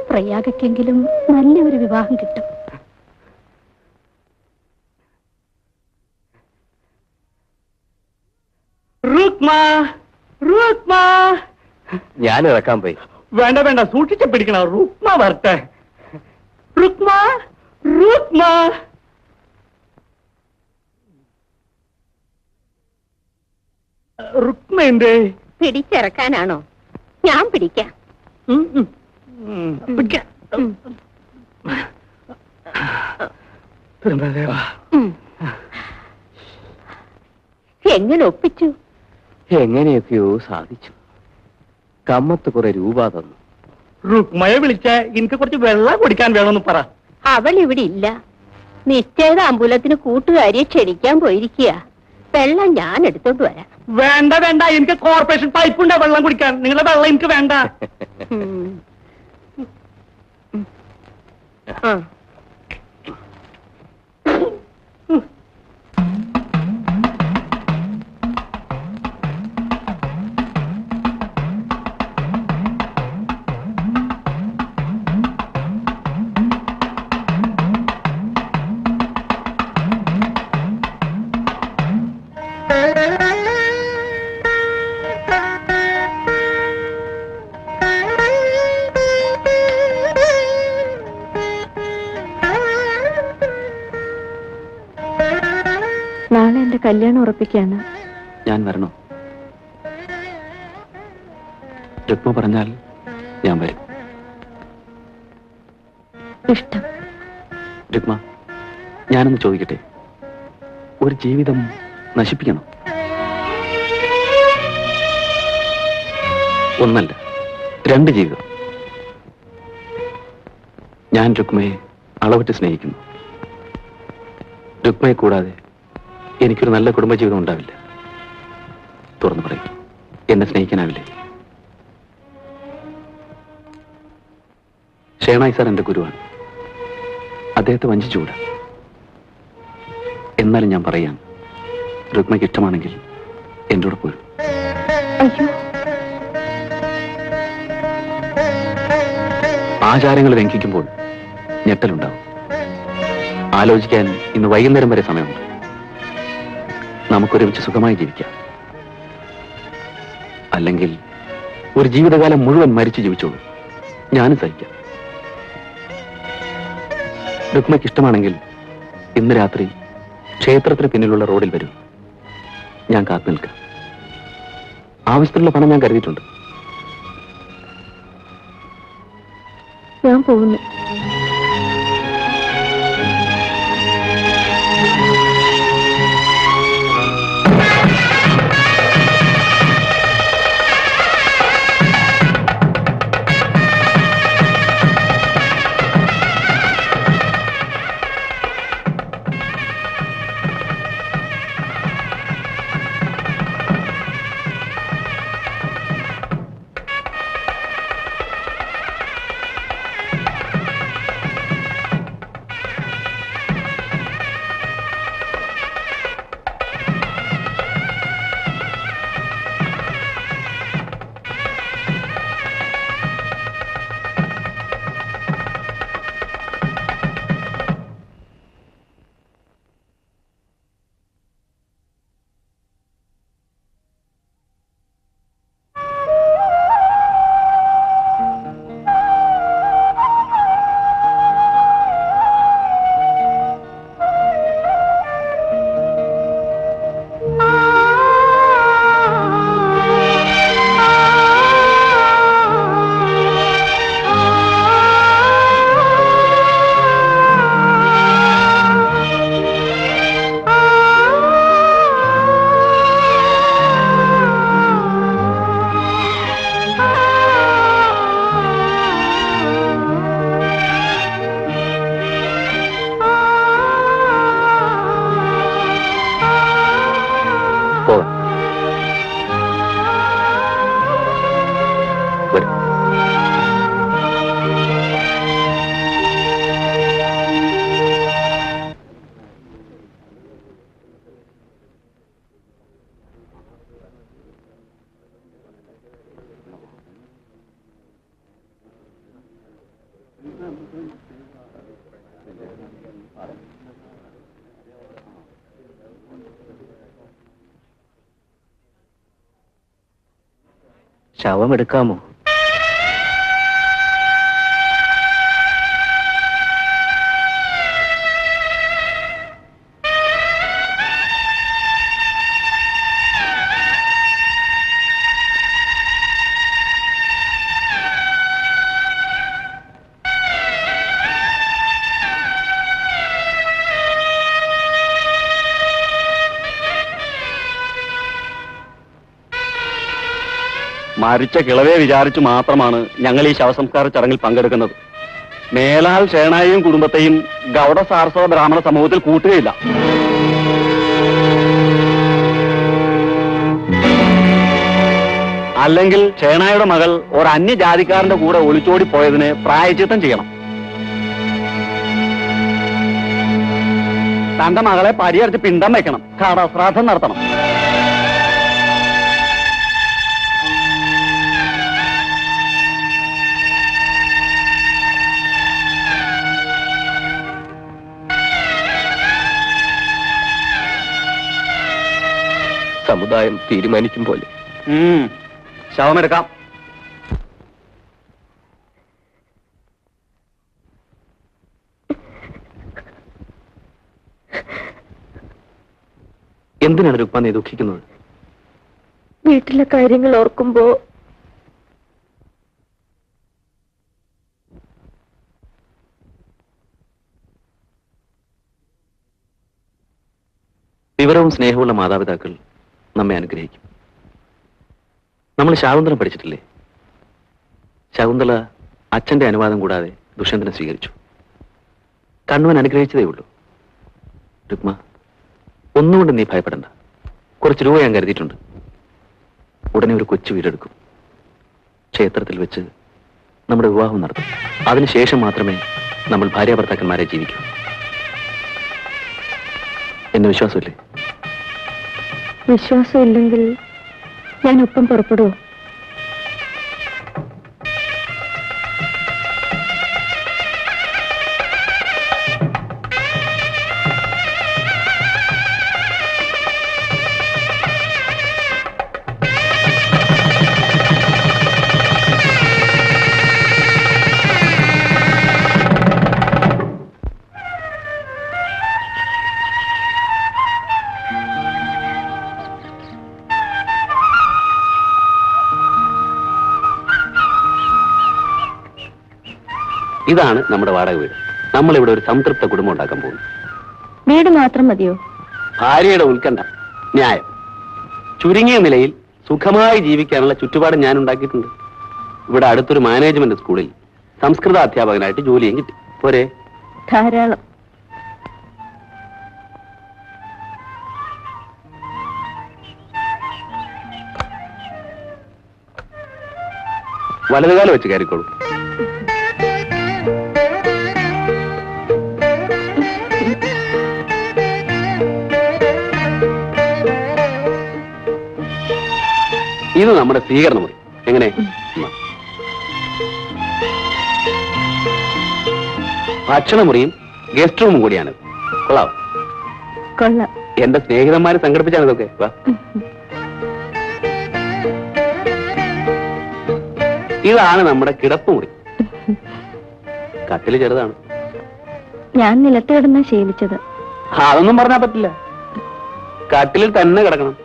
പ്രയാഗക്കെങ്കിലും നല്ലൊരു വിവാഹം കിട്ടും. ഞാൻ ഇറക്കാൻ പോയി. വേണ്ട വേണ്ട, സൂക്ഷിച്ച് പിടിക്കണം. റുക്മ വരട്ടെ. റുക്മ, റുക്മ. റുക്മ എന്തേ? പിടിച്ചിറക്കാനാണോ? ഞാൻ പിടിക്കാം. പിടിക്കാം. എങ്ങനെ ഒപ്പിച്ചു? എങ്ങനെയൊക്കെയോ സാധിച്ചു. കമ്മത്ത് കുറെ രൂപ തന്നു. റുക്മയെ വിളിച്ച എനിക്ക് കുറച്ച് വെള്ളം കുടിക്കാൻ വേണമെന്ന് പറ. അവൾ ഇവിടെ ഇല്ല. നിശ്ചയത അമ്പലത്തിന് കൂട്ടുകാരിയെ ക്ഷണിക്കാൻ പോയിരിക്കുക. വെള്ളം ഞാൻ എടുത്തോണ്ട് വരാം. വേണ്ട വേണ്ട, എനിക്ക് കോർപ്പറേഷൻ പൈപ്പുണ്ട് വെള്ളം കുടിക്കാൻ. നിങ്ങളുടെ വെള്ളം എനിക്ക് വേണ്ട. ആ, നാളെ എന്റെ കല്യാണം ഉറപ്പിക്കാണ്. ഞാൻ വരണോ? രുക്മ പറഞ്ഞാൽ ഞാൻ വരും. ഇഷ്ടം. രുക്മ, ഞാനൊന്ന് ചോദിക്കട്ടെ, ഒരു ജീവിതം നശിപ്പിക്കണം? ഒന്നല്ല, 2 ജീവിതം. ഞാൻ രുക്മയെ അളവറ്റ് സ്നേഹിക്കുന്നു. രുക്മയെ കൂടാതെ എനിക്കൊരു നല്ല കുടുംബജീവിതം ഉണ്ടാവില്ല. തുറന്നു പറയും, എന്നെ സ്നേഹിക്കാനാവില്ലേ? ഷേണായി സാർ എന്റെ ഗുരുവാണ്. അദ്ദേഹത്തെ വഞ്ചിച്ചുകൂടാ. എന്നാലും ഞാൻ പറയാം, രുക്മയ്ക്ക് ഇഷ്ടമാണെങ്കിൽ എന്റെ കൂടെ പോരും. അയ്യോ, ആചാരങ്ങൾ ലംഘിക്കുമ്പോൾ ഞെട്ടലുണ്ടാവും. ആലോചിക്കാൻ ഇന്ന് വൈകുന്നേരം വരെ സമയമുണ്ട്. നമുക്കൊരുമിച്ച് സുഖമായി ജീവിക്കാം. അല്ലെങ്കിൽ ഒരു ജീവിതകാലം മുഴുവൻ മരിച്ചു ജീവിച്ചോളൂ. ഞാനും സഹിക്കാം. രുക്മയ്ക്ക് ഇഷ്ടമാണെങ്കിൽ ഇന്ന് രാത്രി ക്ഷേത്രത്തിന് പിന്നിലുള്ള റോഡിൽ വരൂ. ഞാൻ കാത്തു നിൽക്കാം. ആവശ്യത്തിനുള്ള പണം ഞാൻ കരുതിയിട്ടുണ്ട്. ഞാൻ പോകുന്നു. ശവം എടുക്കാമോ? മരിച്ച കിളവെ വിചാരിച്ചു മാത്രമാണ് ഞങ്ങൾ ഈ ശവസംസ്കാര ചടങ്ങിൽ പങ്കെടുക്കുന്നത്. മേലാൽ ഷേണായെയും കുടുംബത്തെയും ഗൗഡ സാർസവ ബ്രാഹ്മണ സമൂഹത്തിൽ കൂട്ടുകയില്ല. അല്ലെങ്കിൽ ഷേണായുടെ മകൾ ഒരു അന്യജാതിക്കാരന്റെ കൂടെ ഒളിച്ചോടി പോയതിന് പ്രായശ്ചിത്തം ചെയ്യണം. തന്റെ മകളെ പരിഹരിച്ച് പിണ്ടം വെക്കണം, കടശ്രാദ്ധം നടത്തണം. സമുദായം തീരുമാനിക്കും പോലെ. ശവമെടുക്കാം. എന്തിനാണ് രുക്മ നീ ദുഃഖിക്കുന്നത്? വീട്ടിലെ കാര്യങ്ങൾ ഓർക്കുമ്പോ വിവരവും സ്നേഹമുള്ള മാതാപിതാക്കൾ നമ്മെ അനുഗ്രഹിക്കും. നമ്മൾ ശാകുന്തളം പഠിച്ചിട്ടില്ലേ? ശകുന്തള അച്ഛന്റെ അനുവാദം കൂടാതെ ദുഷ്യന്തനെ സ്വീകരിച്ചു. കണ്വൻ അനുഗ്രഹിച്ചതേ ഉള്ളൂ. രുക്മ, ഒന്നുകൊണ്ട് നീ ഭയപ്പെടണ്ട. കുറച്ച് രൂപ ഞാൻ കരുതിയിട്ടുണ്ട്. ഉടനെ ഒരു കൊച്ചു വീടെടുക്കും. ക്ഷേത്രത്തിൽ വെച്ച് നമ്മുടെ വിവാഹം നടത്തും. അതിനുശേഷം മാത്രമേ നമ്മൾ ഭാര്യാഭർത്താക്കന്മാരെ ജീവിക്കൂ. എന്നെ വിശ്വാസമില്ലേ? വിശ്വാസമില്ലെങ്കിൽ ഞാൻ ഒപ്പം പുറപ്പെടുവോ? ഇതാണ് നമ്മുടെ വാടക വീട്. നമ്മളിവിടെ ഒരു സംതൃപ്ത കുടുംബം ഉണ്ടാക്കാൻ പോകുന്നു. വീട് മാത്രം മതിയോ? ഭാര്യയുടെ ഉത്കണ്ഠ ന്യായം. ചുരുങ്ങിയ നിലയിൽ സുഖമായി ജീവിക്കാനുള്ള ചുറ്റുപാട് ഞാൻ ഉണ്ടാക്കിയിട്ടുണ്ട്. ഇവിടെ അടുത്തൊരു മാനേജ്മെന്റ് സ്കൂളിൽ സംസ്കൃത അധ്യാപകനായിട്ട് ജോലിയും കിട്ടി. പോരെ? ധാരാളം. വലതുകാലം വെച്ച് കയറിക്കോളൂ. ഇത് നമ്മുടെ സ്വീകരണ മുറി. എങ്ങനെ? ഭക്ഷണമുറിയും ഗസ്റ്റ് റൂമും കൂടിയാണ്. കൊള്ളാം. കൊള്ളാം. എന്റെ സ്നേഹിതന്മാരെ സംഘടിപ്പിച്ചാണ് ഇതൊക്കെ. വാ. ഇതാണ് നമ്മുടെ കിടപ്പുമുറി. കട്ടില് ചെറുതാണ്. ഞാൻ നിലത്ത് കിടന്നാ ശീലിച്ചത്. അതൊന്നും പറഞ്ഞാൽ പറ്റില്ല. കട്ടിലിൽ തന്നെ കിടക്കണം.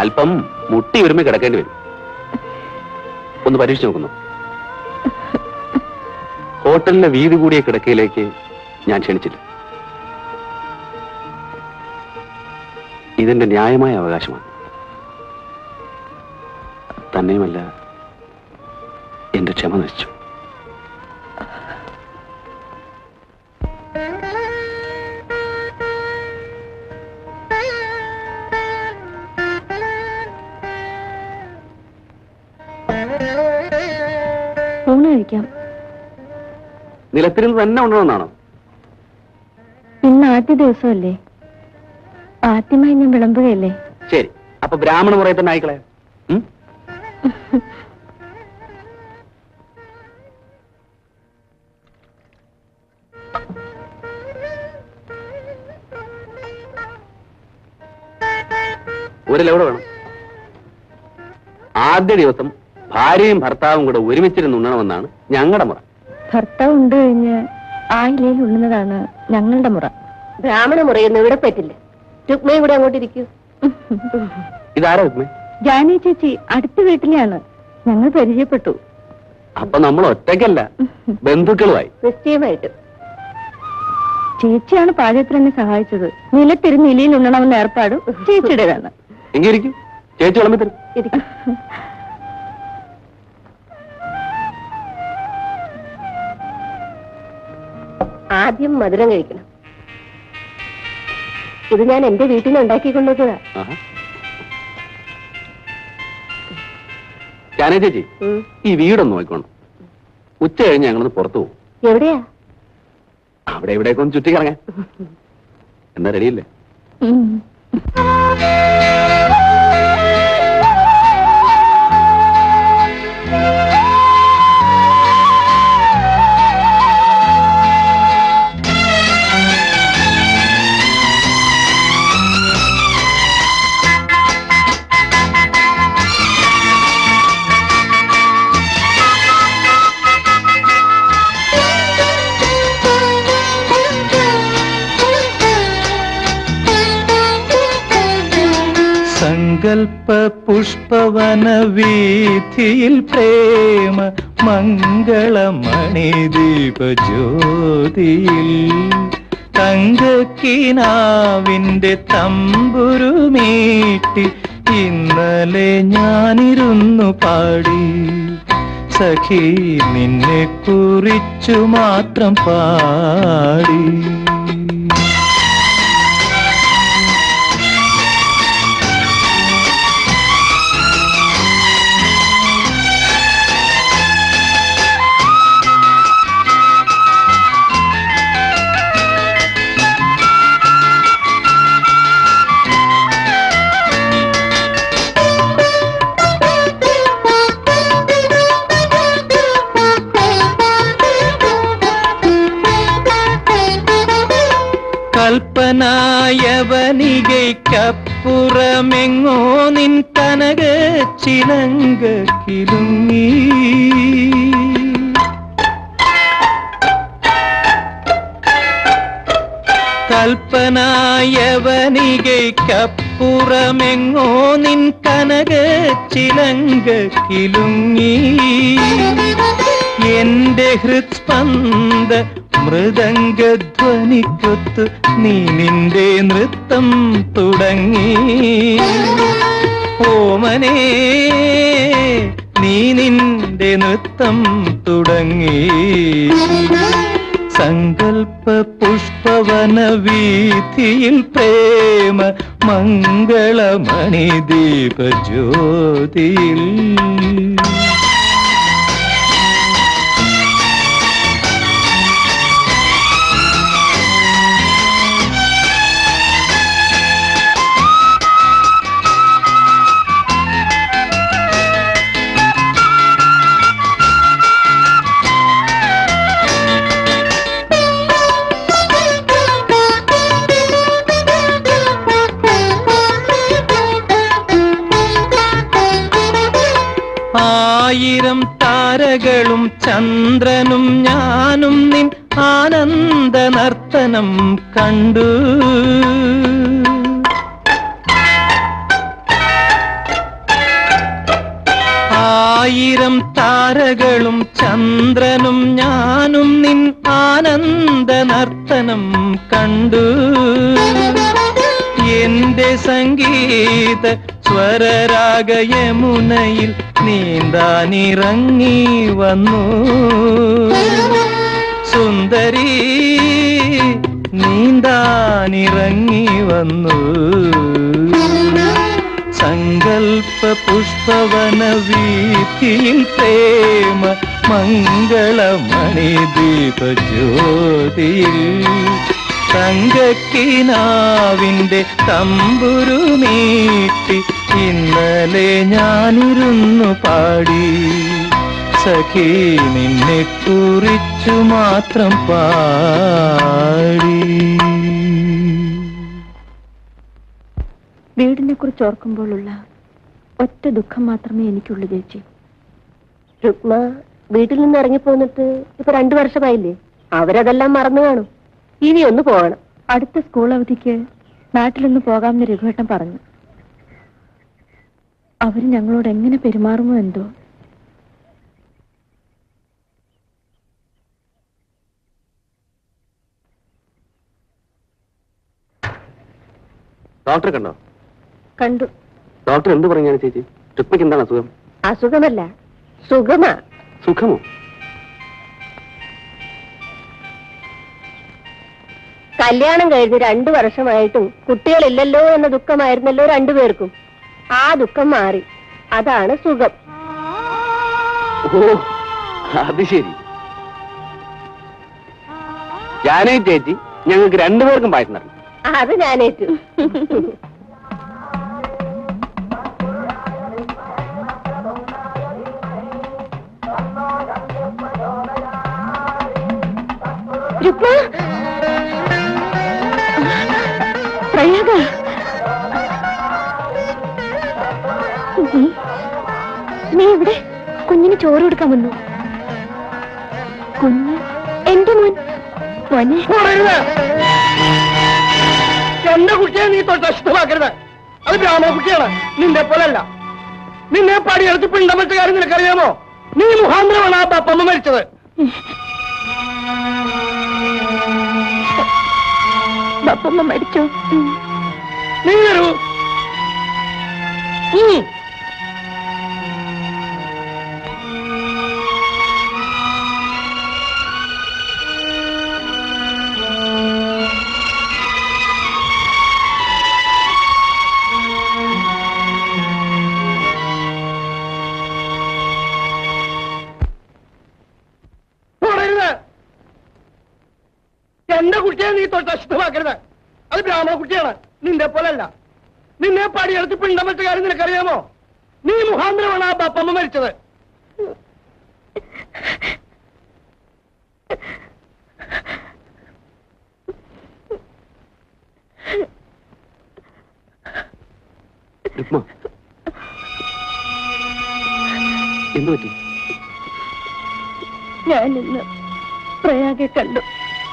അല്പം മുട്ടി ഒരുമി കിടക്കേണ്ടി വരും. ഒന്ന് പരീക്ഷിച്ച് നോക്കുന്നു. ഹോട്ടലിലെ വീതി കൂടിയ കിടക്കയിലേക്ക് ഞാൻ ക്ഷണിച്ചില്ല. ഇതിന്റെ ന്യായമായ അവകാശമാണ്. തന്നെയുമല്ല, എന്റെ ക്ഷമ നശിച്ചു. ഊണ് കഴിക്കാം. നിലത്തിരുന്ന് തന്നെ ഉണ്ടണമെന്നാണോ? ഇന്ന് ആദ്യ ദിവസമല്ലേ? ആദ്യമായി ഞാൻ വിളമ്പുകയല്ലേ? ശരി, അപ്പൊ ബ്രാഹ്മണ മുറയെ തന്നെ ആയിക്കളെ. ഒരു ലൗഡ് വേണം. ആദ്യ ദിവസം ഭാര്യയും ഭർത്താവും കൂടെ ഒരുമിച്ചിരുന്ന് ഉണ്ണണമെന്നാണ് ഞങ്ങളുടെ മുറ. ഭർത്താവ് ഉണ്ട് കഴിഞ്ഞ് ആ ഇലയിൽ ഉള്ളുന്നതാണ് ഞങ്ങളുടെ മുറ. ബ്രാഹ്മണ മുറയൊന്നും ഇവിടെ പറ്റില്ല. രുക്മയും കൂടെ അങ്ങോട്ട് ഇരിക്കൂ. ഇതാരാ രുക്മേ? ജാനി ചേച്ചി അടുത്ത വീട്ടിലെയാണ്. ഞങ്ങൾ പരിചയപ്പെട്ടു. അപ്പൊ നമ്മൾ ഒറ്റയ്ക്കല്ല, ബന്ധുക്കളുമായി. നിശ്ചയമായിട്ട്. ചേച്ചിയാണ് പാചകത്തിൽ എന്നെ സഹായിച്ചത്. നിലത്തിരുന്ന് ഇലയിൽ ഉണ്ണണമെന്ന ഏർപ്പാട് ചേച്ചിയുടേതാണ്. എങ്കിൽ ഇരിക്കും, ചേച്ചി വിളമ്പി തരും. ഇരിക്കൂ. ആദ്യം മധുരം കഴിക്കണം. ഇത് ഞാൻ എന്റെ വീട്ടിൽ നിന്ന് ഉണ്ടാക്കിക്കൊണ്ടതാ. ആഹാ. ജാനകി ചേച്ചി, ഈ വീടൊന്ന് നോക്കണം. ഉച്ച കഴിഞ്ഞ് ഞങ്ങളൊന്ന് പുറത്തു പോകും. എവിടെയാ? അവിടെ ഇവിടേക്ക് ഒന്ന് ചുറ്റിക്കിറങ്ങാൻ. എന്താ റെഡിയില്ലേ? സങ്കൽപ്പ പുഷ്പവന വീഥിയിൽ പ്രേമ മംഗളമണിദീപ ജ്യോതിയിൽ തങ്കക്കിനാവിന്റെ തമ്പുരുമീട്ടി ഇന്നലെ ഞാനിരുന്നു പാടി. സഖി നിന്നെ കുറിച്ചു മാത്രം പാടി. കൽപ്പനായവനികയ്ക്കപ്പുറമെങ്ങോ നിൻ കനക ചിലങ്ക കിലുങ്ങി. കൽപ്പനായവനികയ്ക്കപ്പുറമെങ്ങോ നിൻ കനക ചിലങ്ക കിലുങ്ങി. എന്റെ ഹൃത്സ്പന്ദ മൃദംഗധ്വനിക്കൊത്ത് നീ നിന്റെ നൃത്തം തുടങ്ങി. ഓമനേ നീ നിന്റെ നൃത്തം തുടങ്ങി. സങ്കൽപ്പ പുഷ്പവന വീഥിയിൽ പ്രേമ മംഗളമണിദീപ ജ്യോതിയിൽ. ആയിരം താരകളും ചന്ദ്രനും ഞാനും നിൻ ആനന്ദ നർത്തനം കണ്ടു. ആയിരം താരകളും ചന്ദ്രനും ഞാനും നിൻ ആനന്ദ നർത്തനം കണ്ടു. എന്റെ സംഗീത സ്വരരാഗയമുനയിൽ നീന്താനിറങ്ങി വന്നു. സുന്ദരി നീന്താനിറങ്ങി വന്നു. സങ്കൽപ്പ പുഷ്പവന വീഥിയിൽ പ്രേമ മംഗളമണിദീപ ജ്യോതിയിൽ തങ്കക്കിനാവിന്റെ തമ്പുരുമീട്ടി ഇന്നലെ ഞാനിരുന്നു പാടി. സഖി നിന്നെ കുറിച്ചു മാത്രം പാടി. വീടിനെ കുറിച്ച് ഓർക്കുമ്പോഴുള്ള ഒറ്റ ദുഃഖം മാത്രമേ എനിക്കുള്ളൂ ചേച്ചി. രുക്മ വീട്ടിൽ നിന്ന് ഇറങ്ങിപ്പോന്നിട്ട് ഇപ്പൊ 2 വർഷമായില്ലേ? അവരതെല്ലാം മറന്നു കാണും. ഇനി ഒന്ന് പോകണം. അടുത്ത സ്കൂൾ അവധിക്ക് നാട്ടിലൊന്ന് പോകാമെന്ന് രഘുവേട്ടൻ പറഞ്ഞു. അവര് ഞങ്ങളോട് എങ്ങനെ പെരുമാറുമോ എന്തോ. ഡോക്ടറെ കണ്ടോ? കണ്ടു. ഡോക്ടർ എന്ത് പറഞ്ഞാണ് ചേച്ചി? രുക്മയ്ക്ക് എന്താണ് അസുഖം? അസുഖമല്ല, സുഖമാ. സുഖമോ? കല്യാണം കഴിഞ്ഞ് 2 വർഷമായിട്ടും കുട്ടികളില്ലല്ലോ എന്ന ദുഃഖമായിരുന്നല്ലോ 2 പേർക്കും. ആ ദുഃഖം മാറി. അതാണ് സുഖം. ഓ, അത് ശരി. ഞാനേ ചേച്ചി, ഞങ്ങൾക്ക് 2 പേർക്കും പായസം തരണം. അത് ഞാനേറ്റു. രുക്മ, പ്രയാഗ, നീ ഇവിടെ? കുഞ്ഞിന് ചോറ് കൊടുക്കാൻ വന്നു. കുഞ്ഞ് എന്റെ മോൻ. മോനെ, എന്റെ കുട്ടിയെ നീ തൊട്ട് ഇഷ്ടമാക്കരുത്. അത് ബ്രാഹ്മണ കുട്ടിയാണ്, നിന്റെ പോലല്ല. നിന്നെ പടിയെടുത്ത് പിണ്ടമറ്റ കാര്യം നിനക്കറിയാമോ? നീ മുഖാന്തരമാണ് ആ പപ്പമ്മ മരിച്ചത്. ബപ്പമ്മ മരിച്ചോ? നീ വരൂ. എന്റെ കുട്ടിയെ നീ തൊട്ട് അശുദ്ധമാക്കരുത്. അത് ബ്രാഹ്മണ കുട്ടിയാണ്, നിന്റെ പോലല്ല. നിന്നെ പടിയെടുത്ത് പിണ്ടമറ്റ കാര്യം നിനക്കറിയാമോ? നീ മുഖാന്തരമാണ് ആ പപ്പമ്മ മരിച്ചത്. എന്തു പറ്റി? ഞാൻ ഇന്ന് പ്രയാഗെ കണ്ടു.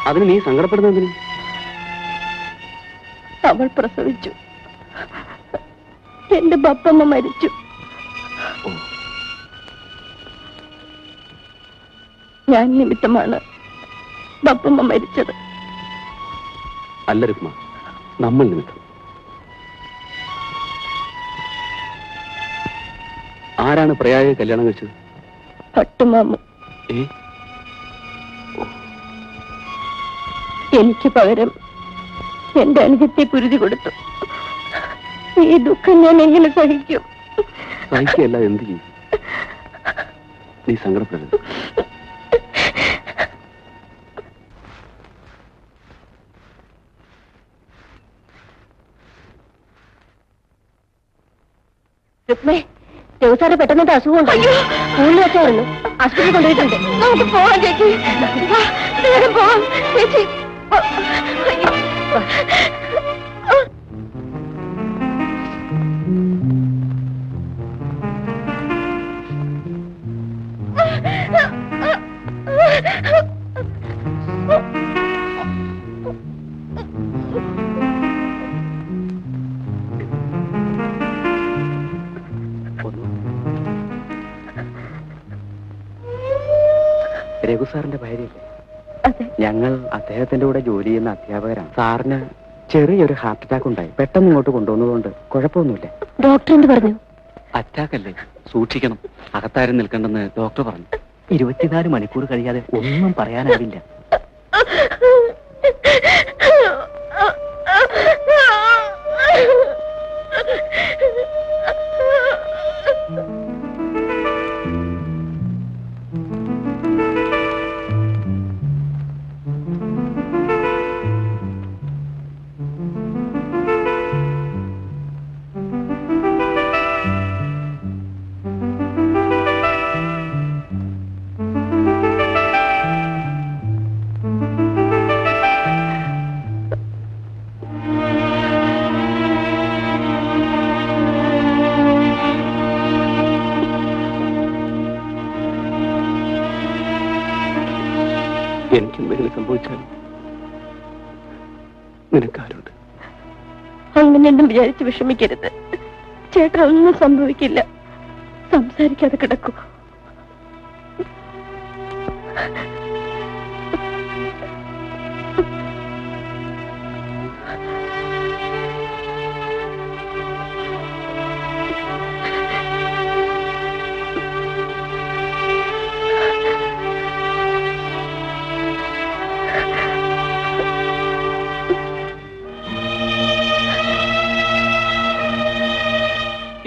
അതിന് നീ സങ്കടപ്പെടുന്നതിന്? അവൾ പ്രസവിച്ചു. എന്റെ ബപ്പമ്മ മരിച്ചു. ഞാൻ നിമിത്തമാണ് ബപ്പമ്മ മരിച്ചത്. അല്ല രുക്മ, നമ്മൾ നിമിത്തം. ആരാണ് പ്രയാഗെ കല്യാണം കഴിച്ചത്? പട്ടുമാമു. ഏ? എനിക്ക് പകരം എന്റെ അനുജത്തെ കുരുതി കൊടുത്തു. ഈ ദുഃഖം ഞാൻ എങ്ങനെ സഹിക്കും? സഹിക്കല്ല, എന്ത് ചെയ്യും? നീ സങ്കടപ്പെടരുത്. രുക്മേ, ജോസാറ് പെട്ടെന്ന് അസുഖം ഉണ്ടല്ലോ. സ്കൂളിൽ വെച്ചായിരുന്നു. ആശുപത്രി കൊണ്ടുപോയിട്ടുണ്ട്. നമുക്ക് പോവാം ചേച്ചി. വേഗം പോവാം ചേച്ചി. രഘു സാറിന്റെ ഭാര്യയല്ലേ? അതെ. ഞങ്ങൾ അദ്ദേഹത്തിന്റെ കൂടെ ജോലി ചെയ്യുന്ന അധ്യാപകരാണ്. സാറിന് ചെറിയൊരു ഹാർട്ട് അറ്റാക്ക് ഉണ്ടായി. പെട്ടെന്ന് ഇങ്ങോട്ട് കൊണ്ടുവന്നതുകൊണ്ട് കുഴപ്പമൊന്നുമില്ല. ഡോക്ടർ എന്ത് പറഞ്ഞു? അറ്റാക്ക് അല്ലേ, സൂക്ഷിക്കണം. അകത്താരും നിൽക്കണ്ടെന്ന് ഡോക്ടർ പറഞ്ഞു. 24 മണിക്കൂർ കഴിയാതെ ഒന്നും പറയാനാവില്ല. എനിക്കെന്തെങ്കിലും സംഭവിച്ചാൽ നിനക്കാരുണ്ട്? അങ്ങനെയൊന്നും വിചാരിച്ച് വിഷമിക്കരുത്. ചേട്ടനൊന്നും സംഭവിക്കില്ല. സംസാരിക്കാതെ കിടക്കൂ.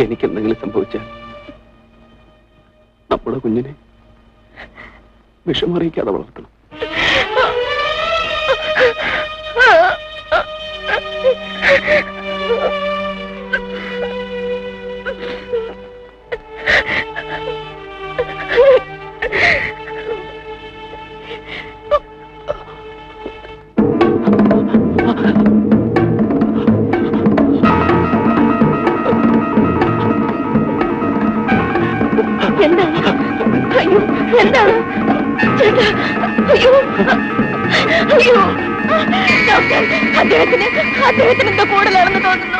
എനിക്കെന്തെങ്കിലും സംഭവിച്ചാൽ നമ്മുടെ കുഞ്ഞിനെ വിഷമറിയിക്കാതെ വളർത്തണം. എന്താണ്? അയ്യോ, എന്താണ് ചേട്ടാ? അയ്യോ, അയ്യോ, ഡോക്ടർ, അദ്ദേഹത്തിന് എന്തോ കൂടുതലാണെന്ന് തോന്നുന്നു.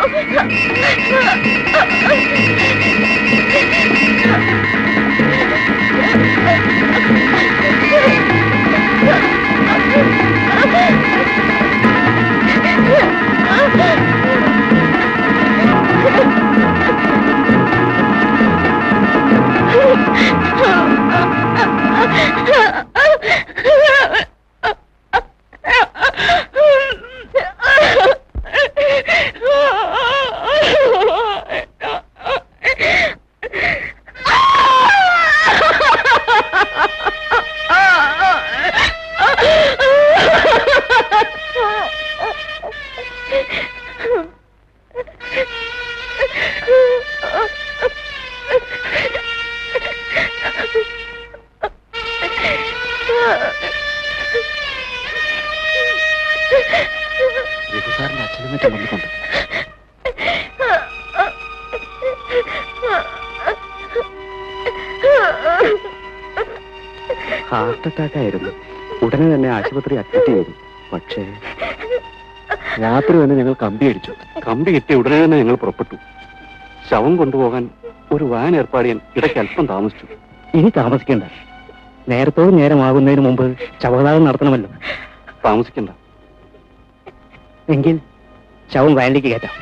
രഘുസാറിന്റെ അച്ഛനെ ചുമന്നിട്ടുണ്ട്. ഹാർട്ട് അറ്റാക്ക് ആയിരുന്നു. ഉടനെ തന്നെ ആശുപത്രി അഡ്മിറ്റ് ചെയ്തു. പക്ഷേ രാത്രി തന്നെ ഞങ്ങൾ കമ്പി അടിച്ചു. കമ്പി കിട്ടിയ ഉടനെ തന്നെ ഞങ്ങൾ പുറപ്പെട്ടു. ശവം കൊണ്ടുപോകാൻ ഒരു വാൻ ഏർപ്പാട് ചെയ്യാൻ ഇടയ്ക്ക് അല്പം താമസിച്ചു. ഇനി താമസിക്കണ്ട. നേരത്തോട് നേരമാകുന്നതിന് മുമ്പ് ശവദാനം നടത്തണമല്ലോ. താമസിക്കണ്ട. എങ്കിൽ ശവം വാനിലേക്ക് കയറ്റാം.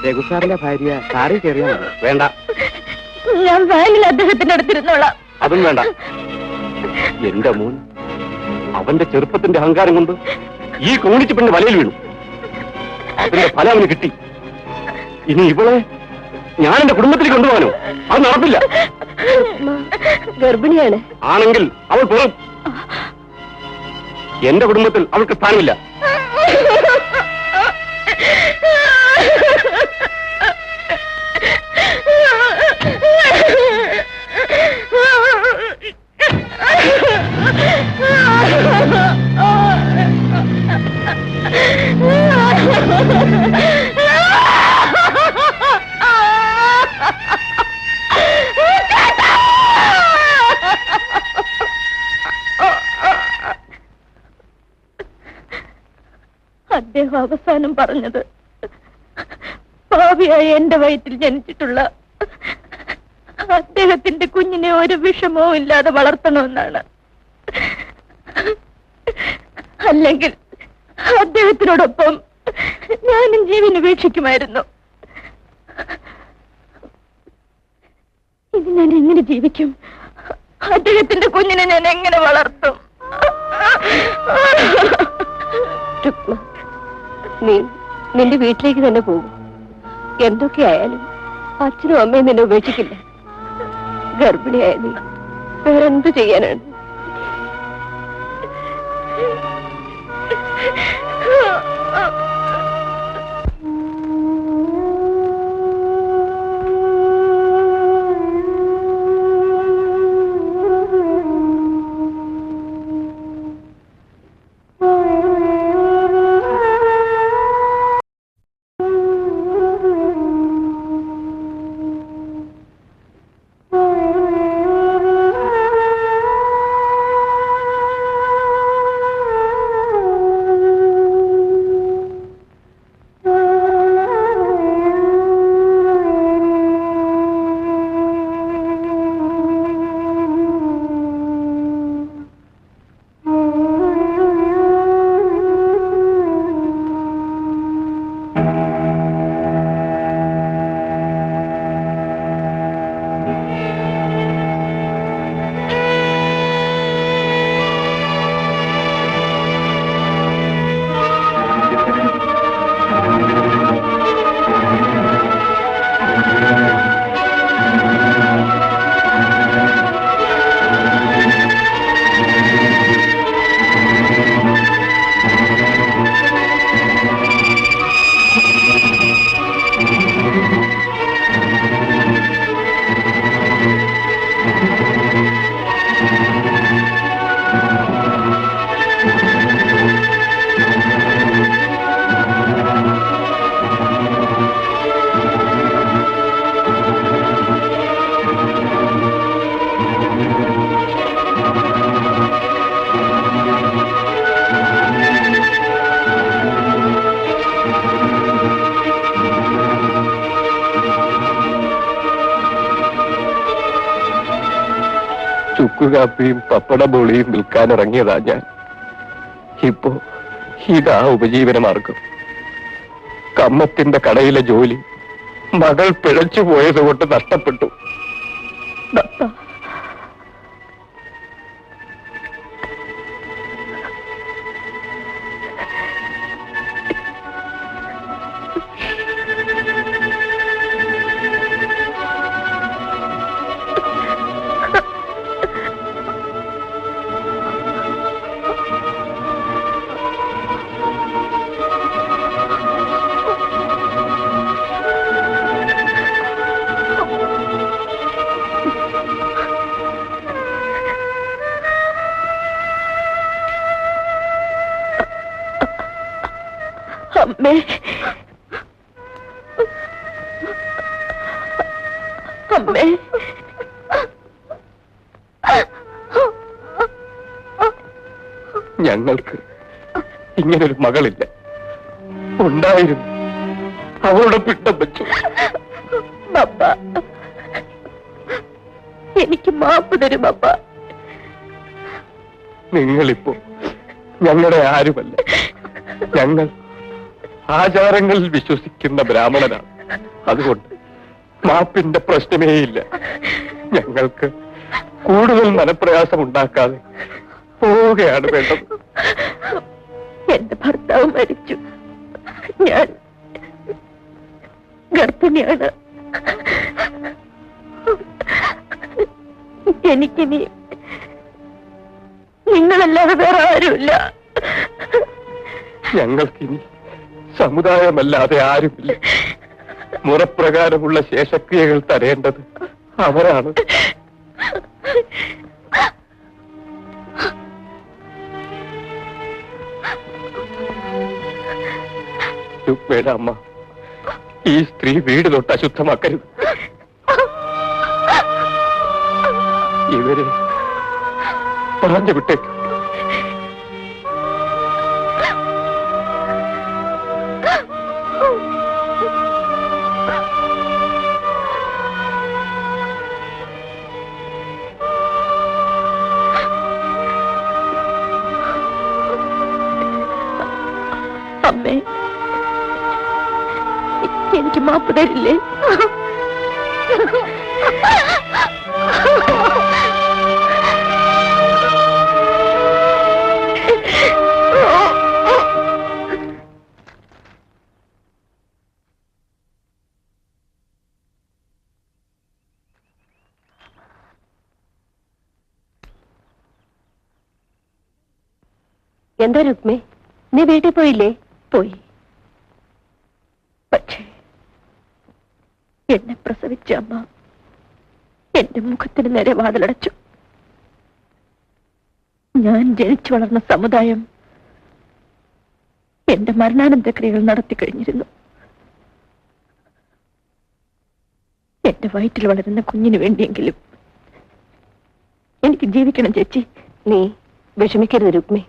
രഘുസാറിന്റെ ഭാര്യ കാറിൽ കയറിയാ മതി. വേണ്ട, ഞാൻ വാനിൽ അദ്ദേഹത്തിന്റെ അടുത്തിരുന്നോളാം. അതും വേണ്ട. എന്റെ മോൻ അവന്റെ ചെറുപ്പത്തിന്റെ അഹങ്കാരം കൊണ്ട് ഈ കോണിച്ച് പെണ്ണ് വലയിൽ വീണു. അതിന്റെ ഫലം അവന് കിട്ടി. ഇനി ഇവളെ ഞാൻ എന്റെ കുടുംബത്തിലേക്ക് കൊണ്ടുപോകാനോ? അത് നടപ്പില്ല. ഗർഭിണിയാണ്. ആണെങ്കിൽ അവൾ പുറം. എന്റെ കുടുംബത്തിൽ അവൾക്ക് സ്ഥാനമില്ല. അദ്ദേഹം അവസാനം പറഞ്ഞത് പാപിയായ എന്റെ വയറ്റിൽ ജനിച്ചിട്ടുള്ള അദ്ദേഹത്തിന്റെ കുഞ്ഞിനെ ഒരു വിഷമവും ഇല്ലാതെ വളർത്തണമെന്നാണ്. അല്ലെങ്കിൽ അദ്ദേഹത്തിനോടൊപ്പം ഞാനും ജീവൻ ഉപേക്ഷിക്കുമായിരുന്നു. ഇത് ഞാൻ എങ്ങനെ ജീവിക്കും? അദ്ദേഹത്തിന്റെ കുഞ്ഞിനെ ഞാൻ എങ്ങനെ വളർത്തും? നീ നിന്റെ വീട്ടിലേക്ക് തന്നെ പോകും. എന്തൊക്കെയായാലും അച്ഛനും അമ്മയും നിന്നെ ഉപേക്ഷിക്കില്ല. ഗർഭിണിയായ നീ വേറെന്ത് ചെയ്യാനാണ്? ചുക്ക് കാപ്പിയും പപ്പട ബോളിയും വിൽക്കാനിറങ്ങിയതാ ഞാൻ. ഇപ്പോ ഇതാ ഉപജീവന മാർഗം. കമ്മത്തിന്റെ കടയിലെ ജോലി മകൾ പിഴച്ചു പോയത് കൊണ്ട് നഷ്ടപ്പെട്ടു. അമ്മേ, അമ്മേ, ഞങ്ങൾക്ക് ഇങ്ങനൊരു മകളില്ല. ഉണ്ടായിരുന്നു, അവളുടെ പിട്ടം വെച്ചു. പപ്പ, എനിക്ക് മാപ്പ് തരും പപ്പ. നിങ്ങളിപ്പോ ഞങ്ങളുടെ ആരുമല്ല. ഞങ്ങൾ ആചാരങ്ങളിൽ വിശ്വസിക്കുന്ന ബ്രാഹ്മണനാണ്. അതുകൊണ്ട് മാപ്പിന്റെ പ്രശ്നമേയില്ല. ഞങ്ങൾക്ക് കൂടുതൽ മനപ്രയാസം ഉണ്ടാക്കാതെ പോവുകയാണ് വേണ്ടത്. എന്റെ ഭർത്താവ് മരിച്ചു. ഞാൻ ഗർഭിണിയാണ്. എനിക്കിനി നിങ്ങളല്ലാതെ വേറെ ആരുമില്ല. ഞങ്ങൾക്കിനി സമുദായമല്ലാതെ ആരുമില്ല. മുറപ്രകാരമുള്ള ശേഷക്രിയകൾ തരേണ്ടത് അവരാണ്. രുക്മയുടെ അമ്മ, ഈ സ്ത്രീ വീട് തൊട്ട് അശുദ്ധമാക്കരുത്. ഇവരെ പറഞ്ഞു വിട്ടേക്കും. അമ്മേ, എനിക്ക് മാപ്പ് തരില്ലേ? എന്താ രുക്മേ, നീ വീട്ടിൽ പോയില്ലേ? പോയി. പക്ഷേ എന്നെ പ്രസവിച്ച അമ്മ എന്റെ മുഖത്തിന് നേരെ വാതിലടച്ചു. ഞാൻ ജനിച്ചു വളർന്ന സമുദായം എന്റെ മരണാനന്തരക്രിയകൾ നടത്തി കഴിഞ്ഞിരുന്നു. എന്റെ വയറ്റിൽ വളരുന്ന കുഞ്ഞിന് വേണ്ടിയെങ്കിലും എനിക്ക് ജീവിക്കണം ചേച്ചി. നീ വിഷമിക്കരുത് രുക്മേ.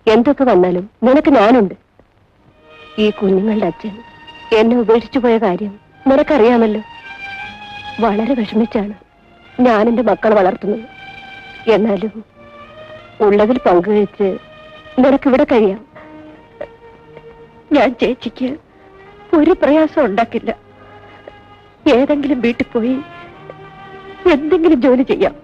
എന്തൊക്കെ വന്നാലും നിനക്ക് ഞാനുണ്ട്. ഈ കുഞ്ഞുങ്ങളുടെ അച്ഛൻ എന്നെ ഉപേക്ഷിച്ചു പോയ കാര്യം നിനക്കറിയാമല്ലോ. വളരെ വിഷമിച്ചാണ് ഞാൻ എന്റെ മക്കളെ വളർത്തുന്നത്. എന്നാലും ഉള്ളതിൽ പങ്കുവെച്ച് നിനക്കിവിടെ കഴിയാം. ഞാൻ ചേച്ചിക്ക് ഒരു പ്രയാസം ഉണ്ടാക്കില്ല. ഏതെങ്കിലും വീട്ടിൽ പോയി എന്തെങ്കിലും ജോലി ചെയ്യാം.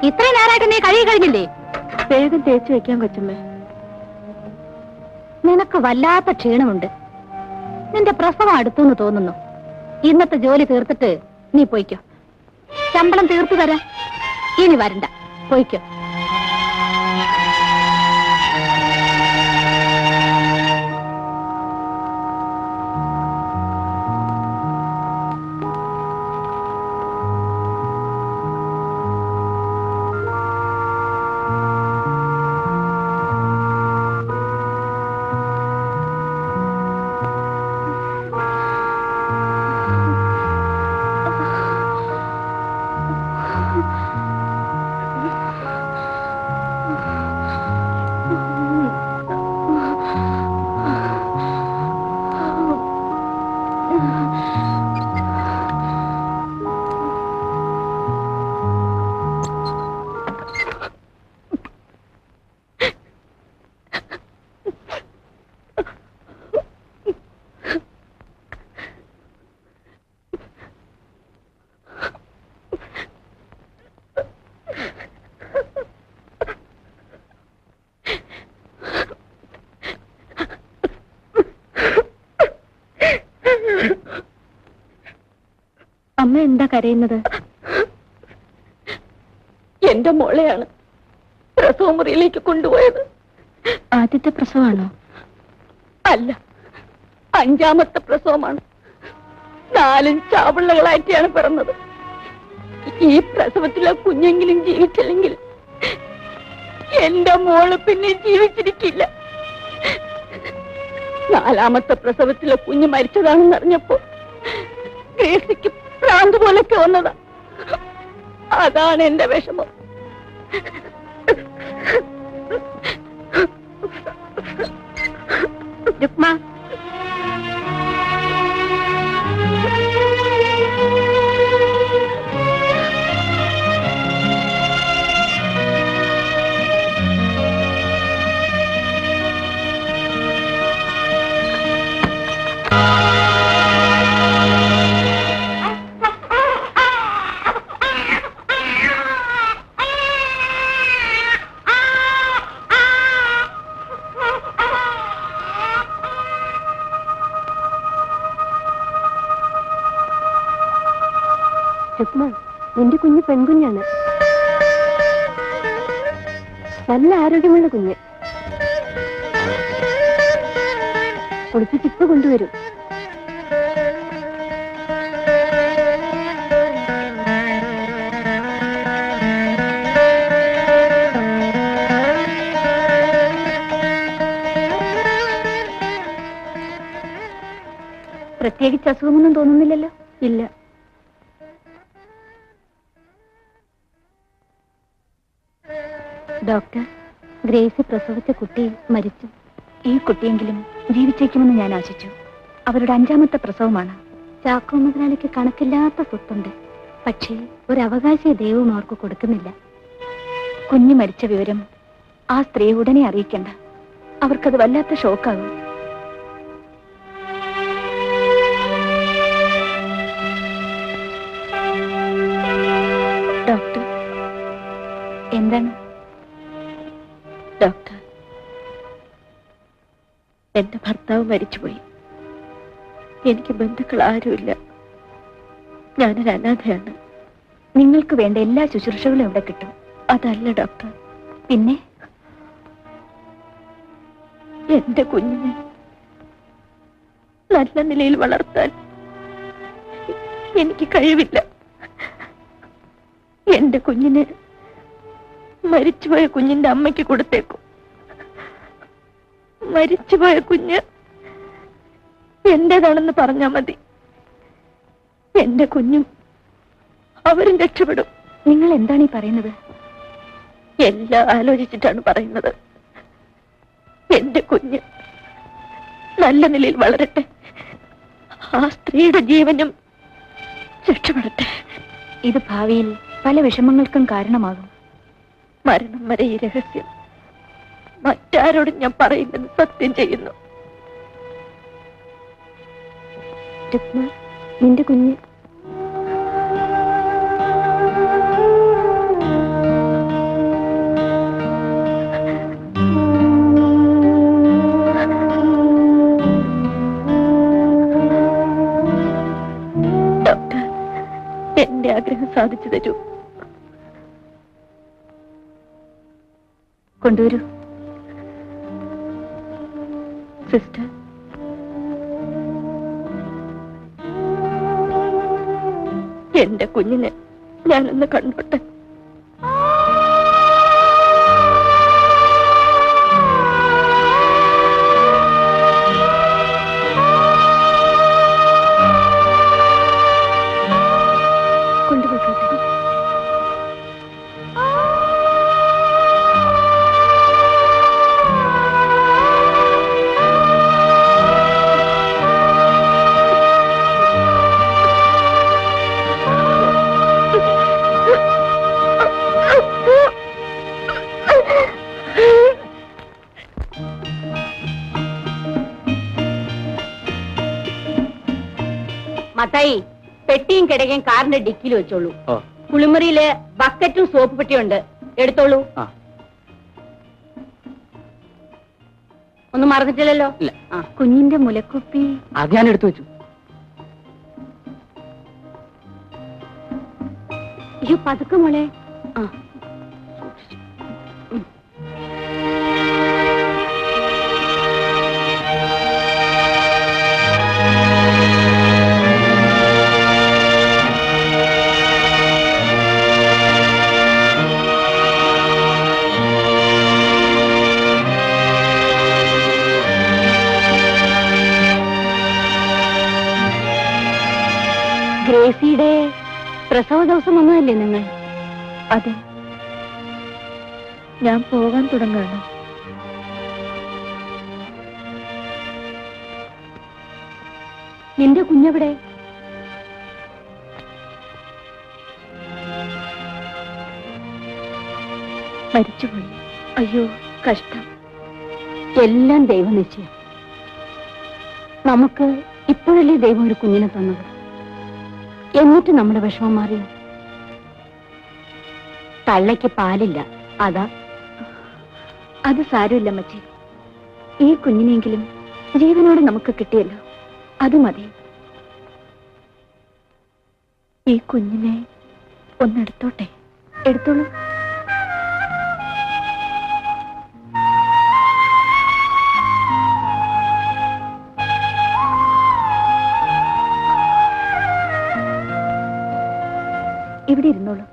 ഇത്രയും നേരമായിട്ട് നീ കഴി കഴിഞ്ഞില്ലേ? വേഗം തേച്ചു വെക്കാൻ കൊച്ചമ്മേ. നിനക്ക് വല്ലാത്ത ക്ഷീണമുണ്ട്. നിന്റെ പ്രസവം അടുത്തെന്ന് തോന്നുന്നു. ഇന്നത്തെ ജോലി തീർത്തിട്ട് നീ പോയിക്കോ. ശമ്പളം തീർത്തു തരാം. ഇനി വരണ്ട, പോയിക്കോ. അമ്മ എന്താ കരയുന്നത്? എന്റെ മോളെയാണ് പ്രസവ മുറിയിലേക്ക് കൊണ്ടുപോയത്. ആദ്യത്തെ പ്രസവമാണോ? അല്ല, 5ാമത്തെ പ്രസവമാണ്. 4 ചാപിള്ളകളായിട്ടാണ് പിറന്നത്. ഈ പ്രസവത്തിലെ കുഞ്ഞെങ്കിലും ജീവിച്ചില്ലെങ്കിൽ എന്റെ മോള് പിന്നെ ജീവിച്ചിരിക്കില്ല. 4ാമത്തെ പ്രസവത്തിലെ കുഞ്ഞ് മരിച്ചതാണെന്ന് അറിഞ്ഞപ്പോ ഗ്രേസിക്ക് ഭ്രാന്ത് പോലൊക്കെ വന്നതാ. അതാണ് എന്റെ വിഷമം. രുക്മാ, രുക്മ, നിന്റെ കുഞ്ഞ് പെൺകുഞ്ഞാണ്. നല്ല ആരോഗ്യമുള്ള കുഞ്ഞ്. കുളിപ്പിച്ച് ഇപ്പൊ കൊണ്ടുവരും. പ്രത്യേകിച്ച് അസുഖമൊന്നും തോന്നുന്നില്ലല്ലോ? ഇല്ല. ഡോക്ടർ, ഗ്രേസി പ്രസവിച്ച കുട്ടി മരിച്ചു. ഈ കുട്ടിയെങ്കിലും ജീവിച്ചേക്കുമെന്ന് ഞാൻ ആശിച്ചു. അവരുടെ 5ാമത്തെ പ്രസവമാണ്. ചാക്കോ മുതലാളിക്ക് കണക്കില്ലാത്ത സ്വത്തുണ്ട്. പക്ഷേ ഒരു അവകാശി ദൈവവും അവർക്ക് കൊടുക്കുന്നില്ല. കുഞ്ഞ് മരിച്ച വിവരം ആ സ്ത്രീ ഉടനെ അറിയിക്കണ്ട. അവർക്കത് വല്ലാത്ത ഷോക്കാകും. ഡോക്ടർ, എന്താണ്? ഡോക്ടർ, എന്റെ ഭർത്താവ് മരിച്ചുപോയി. എനിക്ക് ബന്ധുക്കൾ ആരുമില്ല. ഞാനൊരു അനാഥയാണ്. നിങ്ങൾക്ക് വേണ്ട എല്ലാ ശുശ്രൂഷകളും ഇവിടെ കിട്ടും. അതല്ല ഡോക്ടർ, പിന്നെ എന്റെ കുഞ്ഞിനെ നല്ല നിലയിൽ വളർത്താൻ എനിക്ക് കഴിവില്ല. എന്റെ കുഞ്ഞിനെ മരിച്ചുപോയ കുഞ്ഞിന്റെ അമ്മയ്ക്ക് കൊടുത്തേക്കും. മരിച്ചുപോയ കുഞ്ഞ് എന്റേതാണെന്ന് പറഞ്ഞാ മതി. എന്റെ കുഞ്ഞും അവരും രക്ഷപ്പെടും. നിങ്ങൾ എന്താണ് ഈ പറയുന്നത്? എല്ലാം ആലോചിച്ചിട്ടാണ് പറയുന്നത്. എന്റെ കുഞ്ഞ് നല്ല നിലയിൽ വളരട്ടെ. ആ സ്ത്രീയുടെ ജീവനും രക്ഷപ്പെടട്ടെ. ഇത് ഭാവിയിൽ പല വിഷമങ്ങൾക്കും കാരണമാകും. മരണം വരെ ഈ രഹസ്യം മറ്റാരോടും ഞാൻ പറയുന്നത് സത്യം ചെയ്യുന്നു. രുക്മ, നിന്റെ കുഞ്ഞ് ഡോക്ടർ, എന്റെ ആഗ്രഹം സാധിച്ചു തരൂ. കൊണ്ടുവരൂ. സിസ്റ്റർ, എന്റെ കുഞ്ഞിനെ ഞാനൊന്ന് കണ്ടോട്ടെ. കൊണ്ടുപോയിക്കോട്ടെ. മത്തായി, പെട്ടിയും കിടകയും കാറിന്റെ ഡിക്കിയിൽ വെച്ചോളൂ. ഓ, കുളിമുറിയില് ബക്കറ്റും സോപ്പ് പെട്ടിയുണ്ട്, എടുത്തോളൂ. ആ. ഒന്നും മറന്നിട്ടില്ലല്ലോ? ഇല്ല. കുഞ്ഞിന്റെ മുലക്കുപ്പി അത് ഞാൻ എടുത്തു വെച്ചു. പതുക്കെ മോളെ. ആ ഗ്രേസിയുടെ പ്രസവ ദിവസം വന്നതല്ലേ നിങ്ങൾ? അതെ, ഞാൻ പോകാൻ തുടങ്ങാണ്. നിന്റെ കുഞ്ഞെവിടെ? മരിച്ചുപോയി. അയ്യോ, കഷ്ടം. എല്ലാം ദൈവനിശ്ചയം. നമുക്ക് ഇപ്പോഴല്ലേ ദൈവം ഒരു കുഞ്ഞിനെ തന്നത്? എന്നിട്ട് നമ്മുടെ വിഷമം മാറിയോ? തള്ളയ്ക്ക് പാലില്ല, അതാ. അത് സാരമില്ല അമ്മച്ചി. ഈ കുഞ്ഞിനെങ്കിലും ജീവനോടെ നമുക്ക് കിട്ടിയല്ലോ, അത് മതി. ഈ കുഞ്ഞിനെ ഒന്നെടുത്തോട്ടെ. എടുത്തോളൂ. ഇവിടെ ഇരുന്നോളൂ.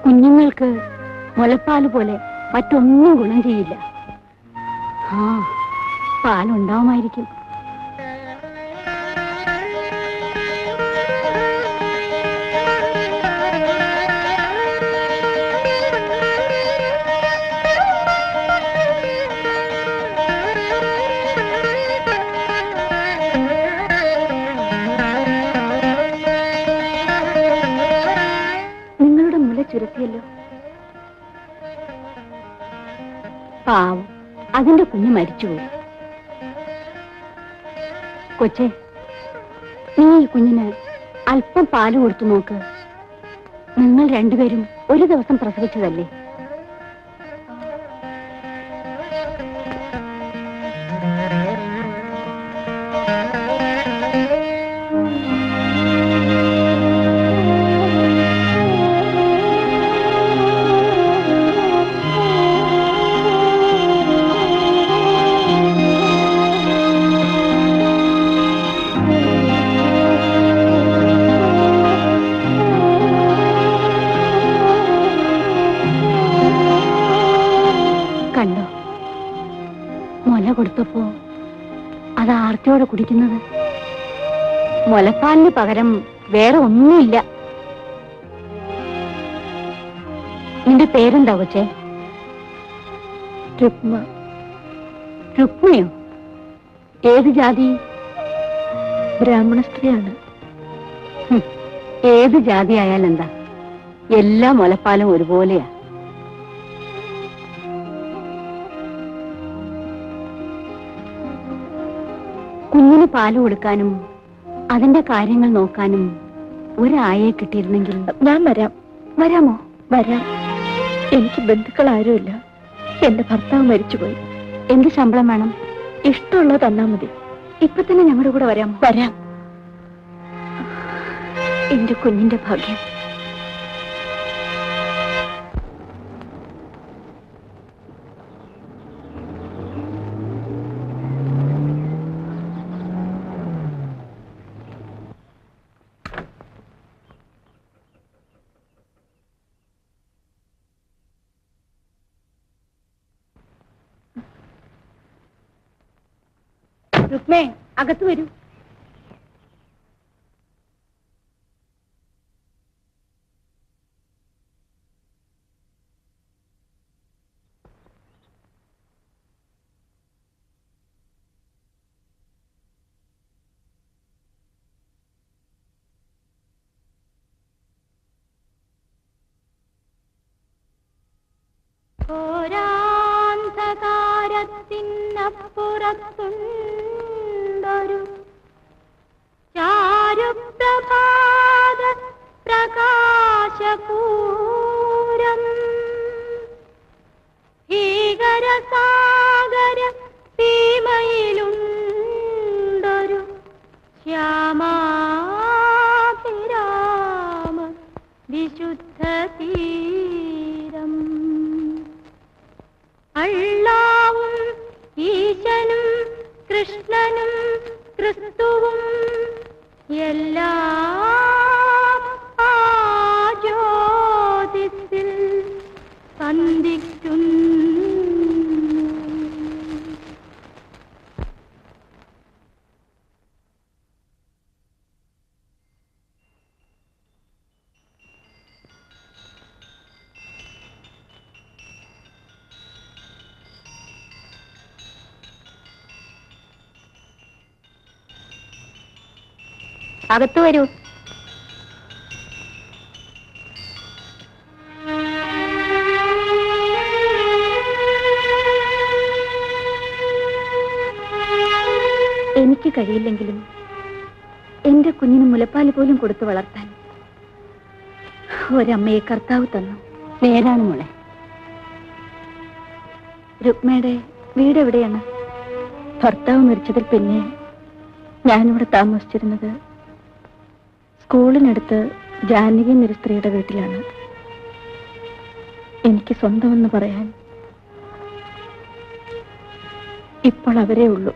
കുഞ്ഞുങ്ങൾക്ക് മുലപ്പാല് പോലെ മറ്റൊന്നും ഗുണം ചെയ്യില്ല. ആ, പാലുണ്ടാവുമായിരിക്കും. നിങ്ങളുടെ മുല ചുരുത്തിയല്ലോ. പാവം, അതിന്റെ കുഞ്ഞ് മരിച്ചുപോയി. കൊച്ചേ, നീ ഈ കുഞ്ഞിന് അല്പം പാല് കൊടുത്തു നോക്ക്. നിങ്ങൾ രണ്ടുപേരും ഒരു ദിവസം പ്രസവിച്ചതല്ലേ? കണ്ടോ, മുല കൊടുത്തപ്പോ അത് ആർത്തിയോടെ കുടിക്കുന്നത്. മുലപ്പാലിന് പകരം വേറെ ഒന്നുമില്ല. നിന്റെ പേരെന്താ കൊച്ചേ? രുക്മ. രുക്മയോ? ഏത് ജാതി? ബ്രാഹ്മണ സ്ത്രീയാണ്. ഏത് ജാതി ആയാലെന്താ, എല്ലാ മുലപ്പാലും ഒരുപോലെയാ. കുഞ്ഞിന് പാല് കൊടുക്കാനും അതിന്റെ കാര്യങ്ങൾ നോക്കാനും ഒരായെ കിട്ടിയിരുന്നെങ്കിൽ. ഞാൻ വരാം. വരാമോ? വരാം. എനിക്ക് ബന്ധുക്കൾ ആരുമില്ല. എന്റെ ഭർത്താവ് മരിച്ചുപോയി. എന്ത് ശമ്പളം വേണം? ഇഷ്ടമുള്ളത് തന്നാ മതി. ഇപ്പൊ തന്നെ ഞങ്ങളുടെ കൂടെ വരാമോ? വരാം. എന്റെ കുഞ്ഞിന്റെ ഭാഗ്യം. രുക്മേ, അകത്ത് വരൂ. ഘോരാന്ധകാരത്തിനപ്പുറത്തുണ്ടൊരു ചാരുപ്രഭാത പ്രകാശപൂരം. ഭീകരസാഗര സീമയിലുണ്ട് വിശുദ്ധ തീരം അള്ളാവും ഈശനും കൃഷ്ണനും ക്രിസ്തുവും എല്ലാം ആ ജ്യോതിസിൽ സന്ധിക്കുന്നു. അകത്ത് വരൂ. എനിക്ക് കഴിയില്ലെങ്കിലും എന്റെ കുഞ്ഞിന് മുലപ്പാൽ പോലും കൊടുത്തു വളർത്താൻ ഒരമ്മയെ കർത്താവ് തന്നു. നേരാണ് മോളെ. രുക്മയുടെ വീട് എവിടെയാണ്? ഭർത്താവ് മരിച്ചതിൽ പിന്നെ ഞാനിവിടെ താമസിച്ചിരുന്നത് സ്കൂളിനടുത്ത് ജാനകി എന്നൊരു സ്ത്രീയുടെ വീട്ടിലാണ്. എനിക്ക് സ്വന്തമെന്ന് പറയാൻ ഇപ്പോൾ അവരേ ഉള്ളൂ.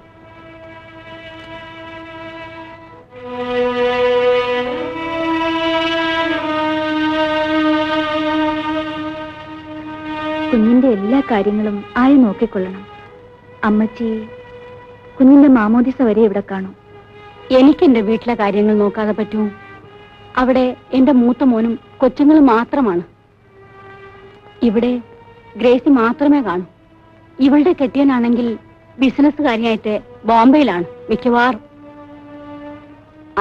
കുഞ്ഞിന്റെ എല്ലാ കാര്യങ്ങളും ആയി നോക്കിക്കൊള്ളണം. അമ്മച്ചി കുഞ്ഞിന്റെ മാമോദിസ വരെ ഇവിടെ കാണും. എനിക്ക് എന്റെ വീട്ടിലെ കാര്യങ്ങൾ നോക്കാതെ പറ്റുമോ? അവിടെ എന്റെ മൂത്ത മോനും കൊച്ചുങ്ങളും മാത്രമാണ്. ഇവിടെ ഗ്രേസി മാത്രമേ കാണൂ. ഇവളുടെ കെട്ടിയനാണെങ്കിൽ ബിസിനസ്സുകാരിയായിട്ട് ബോംബെയിലാണ് മിക്കവാറും.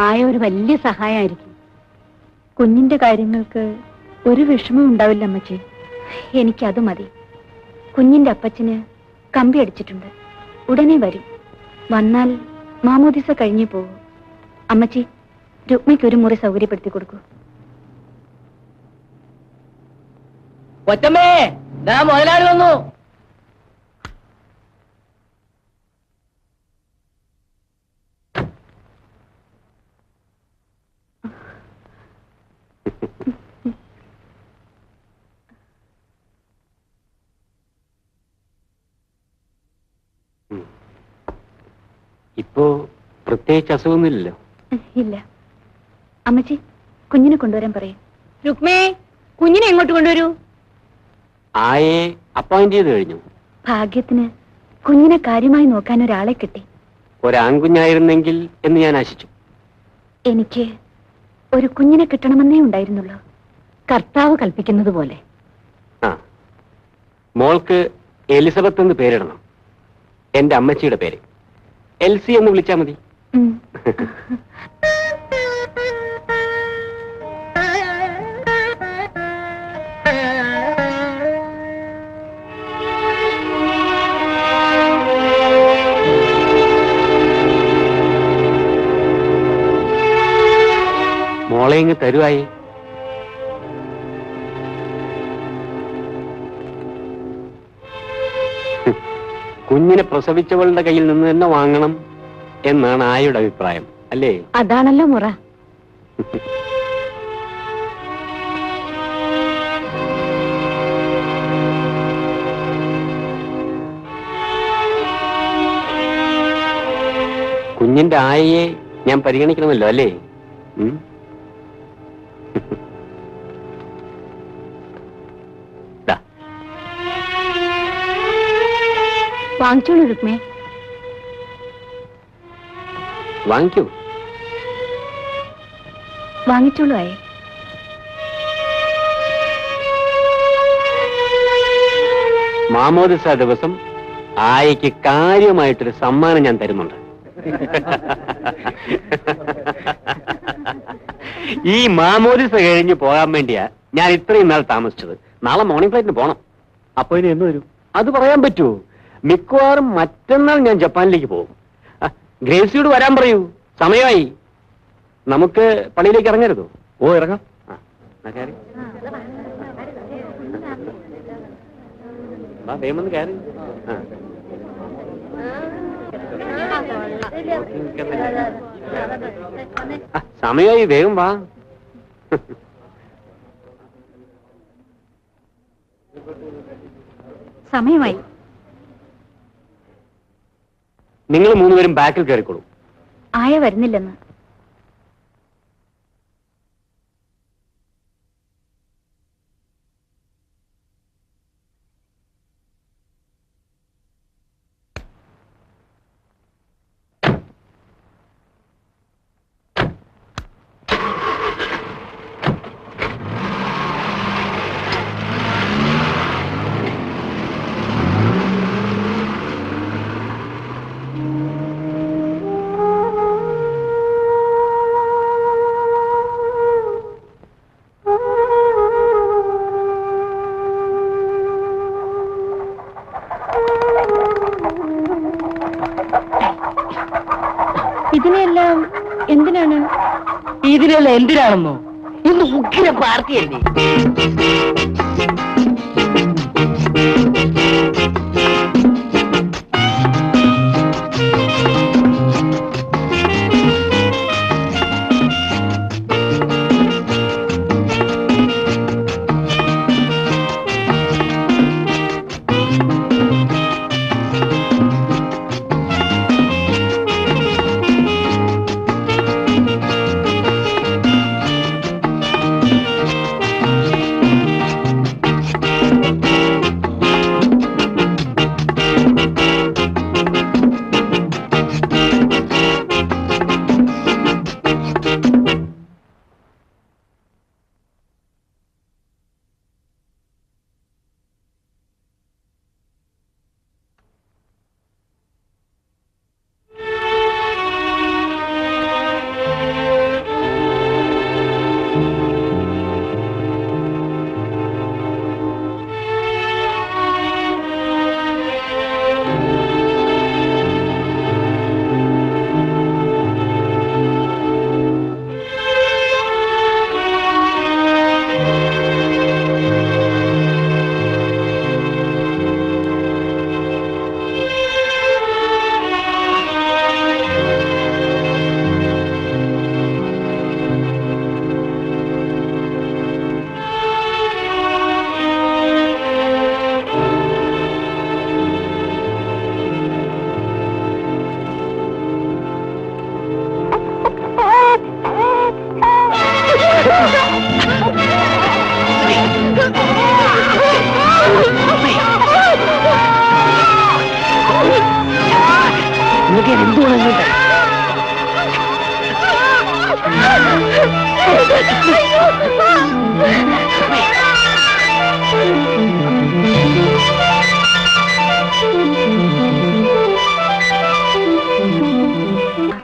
ആയ ഒരു വലിയ സഹായമായിരിക്കും. കുഞ്ഞിന്റെ കാര്യങ്ങൾക്ക് ഒരു വിഷമം ഉണ്ടാവില്ല അമ്മച്ചി. എനിക്കത് മതി. കുഞ്ഞിന്റെ അപ്പച്ചന് കമ്പി അടിച്ചിട്ടുണ്ട്. ഉടനെ വരും. വന്നാൽ മാമോദിസ കഴിഞ്ഞേ പോകൂ. അമ്മച്ചി, രുക്മിക്ക് ഒരു മുറി സൗകര്യപ്പെടുത്തി കൊടുക്കൂ. കൊച്ചമ്മേ, ദാ മുതലാളി വന്നു. ഇപ്പോ പ്രത്യേകിച്ച് അസുഖമൊന്നുമില്ലല്ലോ? ഇല്ല. അമ്മച്ചി, കുഞ്ഞിനെ കൊണ്ടുവരാൻ പറയും. രുക്മേ, കുഞ്ഞിനെ എങ്ങോട്ട് കൊണ്ടുവരൂ? ആയെ അപ്പോയിന്റ് ചെയ്ത് കഴിഞ്ഞു. ഭാഗ്യത്തിന് കുഞ്ഞിനെ കാര്യമായി നോക്കാൻ ഒരാളെ കിട്ടി. ഒരാൺകുഞ്ഞായിരുന്നെങ്കിൽ എന്ന് ഞാൻ ആശിച്ചു. എനിക്ക് ഒരു കുഞ്ഞിനെ കിട്ടണമെന്നേ ഉണ്ടായിരുന്നുള്ളൂ. കർത്താവ് കൽപ്പിക്കുന്നത് പോലെ. ആ, മോൾക്ക് എലിസബത്ത് എന്ന് പേരിടണം. എന്റെ അമ്മച്ചിയുടെ പേര്. എൽസി എന്ന് വിളിച്ചാ മതി. മോളെ ഇങ്ങ് തരുവായി. കുഞ്ഞിനെ പ്രസവിച്ചവളുടെ കയ്യിൽ നിന്ന് തന്നെ വാങ്ങണം എന്നാണ് ആയുടെ അഭിപ്രായം, അല്ലേ? അതാണല്ലോ മുറ. കുഞ്ഞിന്റെ ആയയെ ഞാൻ പരിഗണിക്കണമല്ലോ, അല്ലേ? വാങ്ങിച്ചോളൂ രുക്മേ. വാങ്ങിക്കൂ. വാങ്ങിച്ചോളൂ ആയേ. മാമോദിസ ദിവസം ആയയ്ക്ക് കാര്യമായിട്ടൊരു സമ്മാനം ഞാൻ തരുന്നുണ്ട്. ഈ മാമോദിസ കഴിഞ്ഞ് പോകാൻ വേണ്ടിയാ ഞാൻ ഇത്രയും നാൾ താമസിച്ചത്. നാളെ മോർണിംഗ് ഫ്ലൈറ്റിന് പോണം. അപ്പൊ ഇനി എന്ന് വരും? അത് പറയാൻ പറ്റുമോ? മിക്കവാറും മറ്റന്നാൾ ഞാൻ ജപ്പാനിലേക്ക് പോകും. ഗ്രേസിയോട് വരാൻ പറയൂ, സമയമായി. നമുക്ക് പള്ളിയിലേക്ക് ഇറങ്ങരുതോ? ഓ, ഇറങ്ങാം. വേഗം കയറി. സമയമായി, വേഗം വാ. സമയമായി. നിങ്ങൾ മൂന്നുപേരും ബാക്കിൽ കയറിക്കോളൂ. ആയ വരുന്നില്ലെന്ന്. ഇതിനെല്ലാം എന്തിനാണ്? ഇതിനെല്ലാം എന്തിനാണെന്നോ? ഇന്ന് ഉഗ്ര പാർട്ടിയല്ലേ?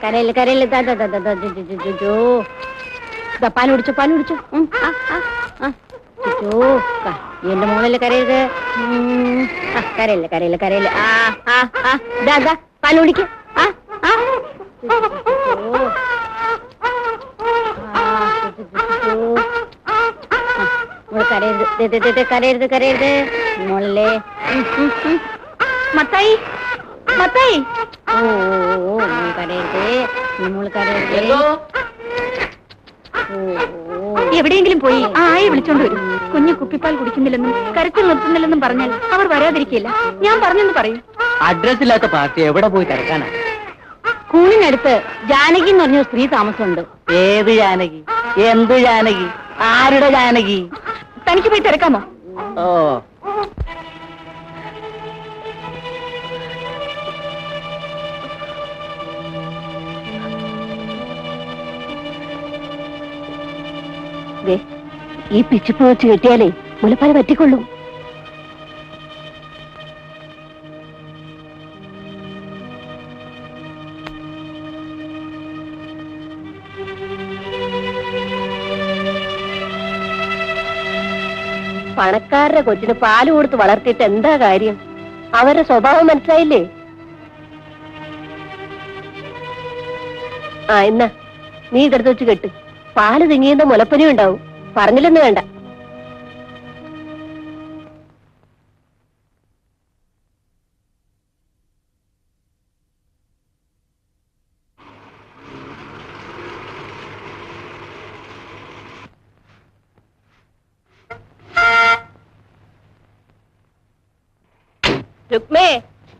കരയില് കരയില് പാല് കുടിച്ചോ പാല് കുടിച്ചോ. എന്റെ മോളല്ലേ കരയരുത്. കരയില്ല കരയില്ല കരയില്ല. പാല് കുടിക്ക. കരയരുത് കരയരുത് കരയരുത് മോളല്ലേ. മത്തായി മത്തായി. ഓ മോൾ കരയരുത് മോള് കരയരുത്. എവിടെയെങ്കിലും പോയി ആയെ വിളിച്ചോണ്ട് വരും. കുഞ്ഞു കുപ്പിപ്പാൽ കുടിക്കുന്നില്ലെന്നും കരച്ചിൽ നിർത്തുന്നില്ലെന്നും പറഞ്ഞാൽ അവർ വരാതിരിക്കില്ല. ഞാൻ പറഞ്ഞെന്ന് പറയും. അഡ്രസ് ഇല്ലാത്ത പാർട്ടി എവിടെ പോയി തിരക്കാനാ? സ്കൂളിനടുത്ത് ജാനകി എന്ന് പറഞ്ഞ സ്ത്രീ താമസമുണ്ട്. ഏത് ജാനകി? എന്ത് ജാനകി? ആരുടെ ജാനകി? തനിക്ക് പോയി തിരക്കാമോ? ഓ ഈ പിച്ചിപ്പ് വെച്ച് കെട്ടിയാലേ മുലപ്പാല് പറ്റിക്കൊള്ളും. പണക്കാരുടെ കൊച്ചിന് പാല് കൊടുത്ത് വളർത്തിയിട്ട് എന്താ കാര്യം? അവരുടെ സ്വഭാവം മനസ്സിലായില്ലേ? എന്നാ നീ ഇതെടുത്ത് വെച്ച് കെട്ട്. പാല് തിങ്ങിയുന്ന മുലപ്പനിയും ഉണ്ടാവും. പറഞ്ഞില്ലെന്ന് വേണ്ട. രുക്മേ,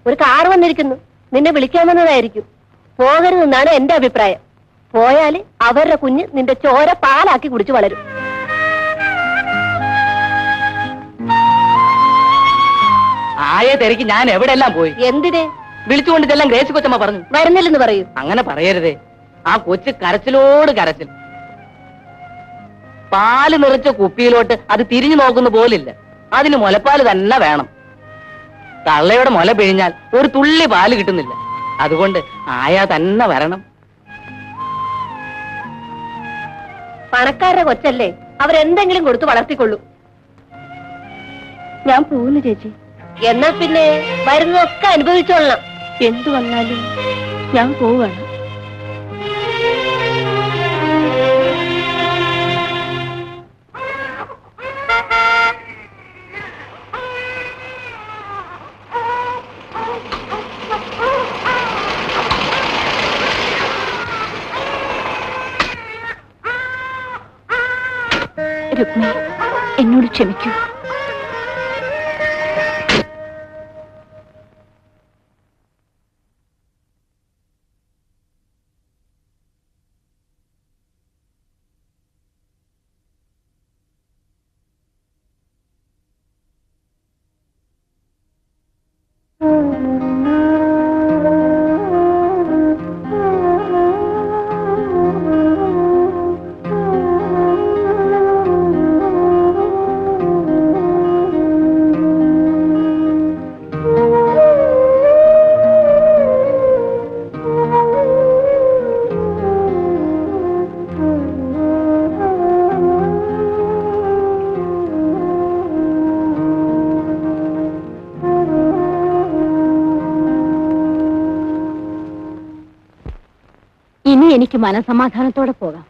ഒരു കാർ വന്നിരിക്കുന്നു. നിന്നെ വിളിക്കാമെന്നതായിരിക്കും. പോകരുതെന്നാണ് എന്റെ അഭിപ്രായം. പോയാല് അവരുടെ കുഞ്ഞ് നിന്റെ ചോര പാലാക്കി കുടിച്ചു വളരും. ആയെ തിരക്ക് ഞാൻ എവിടെല്ലാം പോയി. എന്തിന്? വിളിച്ചുകൊണ്ട് ചെല്ലാൻ ഗ്രേസി കൊച്ചമ്മ പറഞ്ഞു. വരുന്നില്ലെന്ന് പറയൂ. അങ്ങനെ പറയരുതേ. ആ കൊച്ചു കരച്ചിലോട് കരച്ചിൽ. പാല് നിറച്ച കുപ്പിയിലോട്ട് അത് തിരിഞ്ഞു നോക്കുന്ന പോലില്ല. അതിന് മുലപ്പാല് തന്നെ വേണം. തള്ളയുടെ മുല പിഴിഞ്ഞാൽ ഒരു തുള്ളി പാല് കിട്ടുന്നില്ല. അതുകൊണ്ട് ആയ തന്നെ വരണം. പണക്കാരുടെ കൊച്ചല്ലേ, അവരെന്തെങ്കിലും കൊടുത്ത് വളർത്തിക്കൊള്ളൂ. ഞാൻ പോകുന്നു ചേച്ചി. എന്നാ പിന്നെ വരുന്നതൊക്കെ അനുഭവിച്ചോളണം. എന്തു വന്നാലും ഞാൻ പോവാണ്. രുക്മി, എന്നോട് ക്ഷമിക്കൂ. ഇനി എനിക്ക് മനസമാധാനത്തോടെ പോകാം.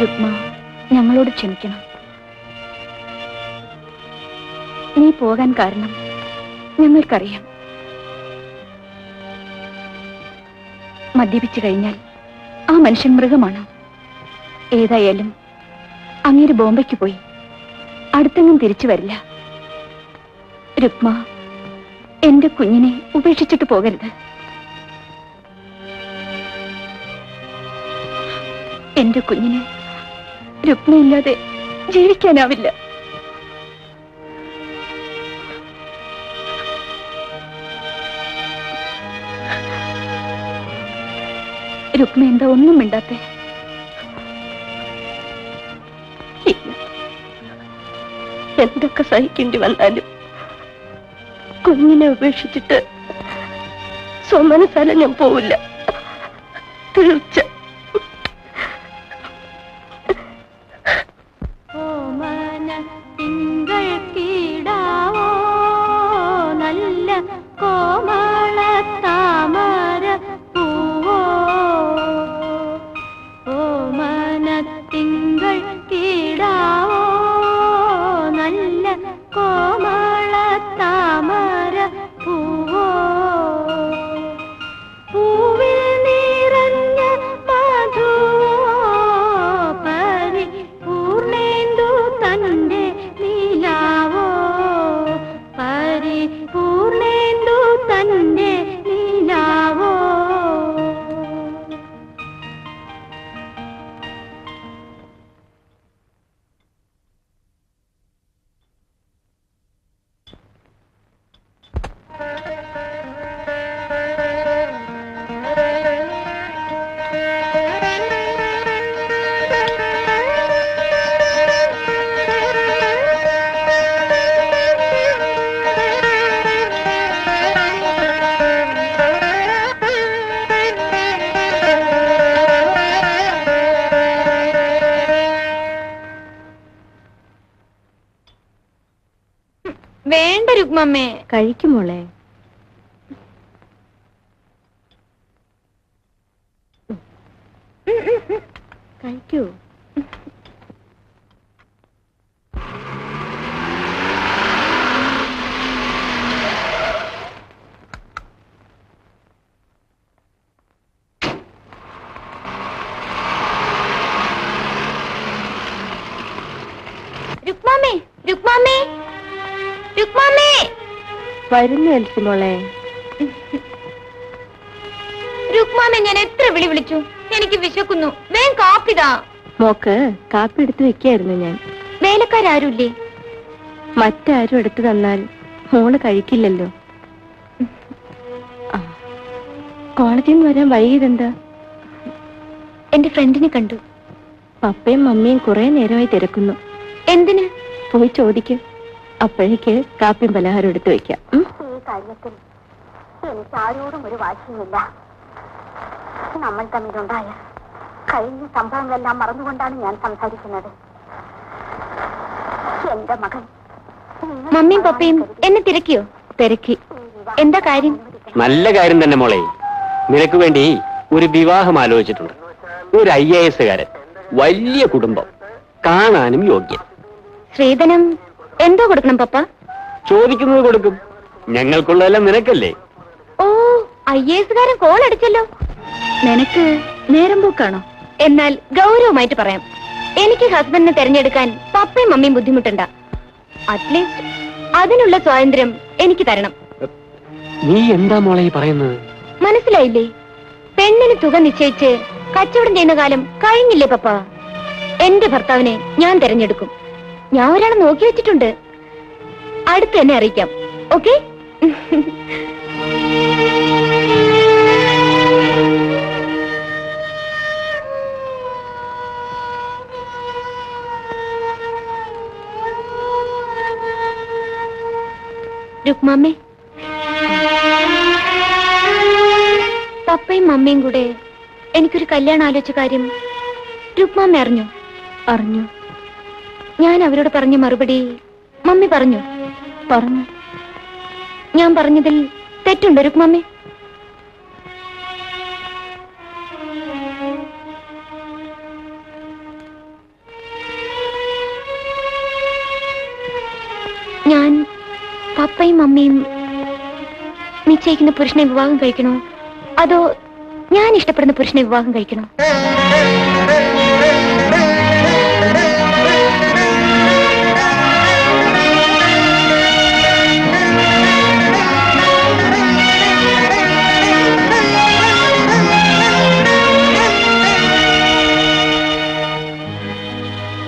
രുക്മ, ഞങ്ങളോട് ക്ഷമിക്കണം. നീ പോകാൻ കാരണം ഞങ്ങൾക്കറിയാം. മദ്യപിച്ചു കഴിഞ്ഞാൽ ആ മനുഷ്യൻ മൃഗമാണ്. ഏതായാലും അങ്ങേര് ബോംബെക്ക് പോയി. അടുത്തെങ്ങും തിരിച്ചു വരില്ല. രുക്മ, എന്റെ കുഞ്ഞിനെ ഉപേക്ഷിച്ചിട്ട് പോകരുത്. എന്റെ കുഞ്ഞിന് രുക്മയില്ലാതെ ജീവിക്കാനാവില്ല. രുക്മ എന്താ ഒന്നും മിണ്ടാത്തെ? എന്തൊക്കെ സഹിക്കേണ്ടി വന്നാലും കുഞ്ഞിനെ ഉപേക്ഷിച്ചിട്ട് സ്വമനസാല ഞാൻ പോവില്ല. തീർച്ച. നല്ല കോമള താമര പൂവോ, ഓമന തിങ്കൾ കീടാവോ, നല്ല കോമള താമര പൂവോ, പൂവിൽ നിറഞ്ഞ മധുവോ, പരിപൂർണേന്ദു തന്റെ നീലാവോ, പരിപൂർണേന്ദു തന്റെ നീലാവോ. വേണ്ട രുക്മമ്മേ. കഴിക്കുമോളെ. കഴിക്കൂ. വരുന്നു എൽസിമോളെ. രുക്മാമെ ഞാൻ എത്ര വിളി വിളിച്ചു, എനിക്ക് വിശക്കുന്നു, വേഗം കാപ്പിതാ. മോക്ക് കാപ്പി എടുത്തു വെക്കായിരുന്നു ഞാൻ. വേലക്കാരുമില്ലേ? മറ്റാരും എടുത്തു തന്നാൽ മോള് കഴിക്കില്ലല്ലോ. കോളേജിൽ നിന്ന് വരാൻ വൈകിയതെന്താ? എന്റെ ഫ്രണ്ടിനെ കണ്ടു. പപ്പയും മമ്മിയും കുറെ നേരമായി തിരക്കുന്നു. എന്തിന്? പോയി ചോദിക്കും. അപ്പോഴേക്ക് കാപ്പിയും പലഹാരം എടുത്തു വെക്കാം. ഈ കാര്യത്തിൽ എനിക്ക് ആരോടും ഒരു വാശിയുമില്ല. നമ്മൾ തമ്മിലുണ്ടായ കഴിഞ്ഞ സംഭവങ്ങളെല്ലാം മറന്നുകൊണ്ടാണ് ഞാൻ സംസാരിക്കുന്നത്. എന്റെ മകൻ. മമ്മിയും പപ്പയും എന്നെ തിരക്കിയോ? തിരക്കി. എന്താ കാര്യം? നല്ല കാര്യം തന്നെ മോളെ. നിനക്ക് വേണ്ടി ഒരു വിവാഹം ആലോചിച്ചിട്ടുണ്ട്. ഒരു IAS കാരൻ, വലിയ കുടുംബം, കാണാനും യോഗ്യൻ. ശ്രീധനം എന്തോ കൊടുക്കണം പപ്പ? ചോദിക്കുന്നത് കൊടുക്കും. ഞങ്ങൾക്കുള്ളതെല്ലാം നിനക്കല്ലേ? ഓ, IAS കാരൻ കോൾ അടിച്ചല്ലോ. നിനക്ക് നേരം പോക്കാണോ? എന്നാൽ ഗൗരവമായിട്ട് പറയാം, എനിക്ക് ഹസ്ബൻഡിനെ തെരഞ്ഞെടുക്കാൻ പപ്പയും മമ്മിയും ബുദ്ധിമുട്ടണ്ട. അറ്റ്ലീസ്റ്റ് അതിനുള്ള സ്വാതന്ത്ര്യം എനിക്ക് തരണം. നീ എന്താ മോളെ പറയുന്നത്? മനസ്സിലായില്ലേ? പെണ്ണിന് തുക നിശ്ചയിച്ച് കച്ചവടം ചെയ്യുന്ന കാലം കഴിഞ്ഞില്ലേ പപ്പ? എന്റെ ഭർത്താവിനെ ഞാൻ തെരഞ്ഞെടുക്കും. ഞാൻ ഒരാളെ നോക്കി വെച്ചിട്ടുണ്ട്. അടുത്ത് തന്നെ അറിയിക്കാം. ഓക്കെ? രുക്മാമ്മേ, പപ്പയും മമ്മിയും കൂടെ എനിക്കൊരു കല്യാണം ആലോചിച്ച കാര്യം രുക്മാമ്മ അറിഞ്ഞു? അറിഞ്ഞു. ഞാൻ അവരോട് പറഞ്ഞ മറുപടി മമ്മി പറഞ്ഞു? പറഞ്ഞു. ഞാൻ പറഞ്ഞതിൽ തെറ്റുണ്ടോ രുക്മാമ്മേ? ഞാൻ പപ്പയും മമ്മിയും നിശ്ചയിക്കുന്ന പുരുഷനെ വിവാഹം കഴിക്കണോ, അതോ ഞാൻ ഇഷ്ടപ്പെടുന്ന പുരുഷനെ വിവാഹം കഴിക്കണോ?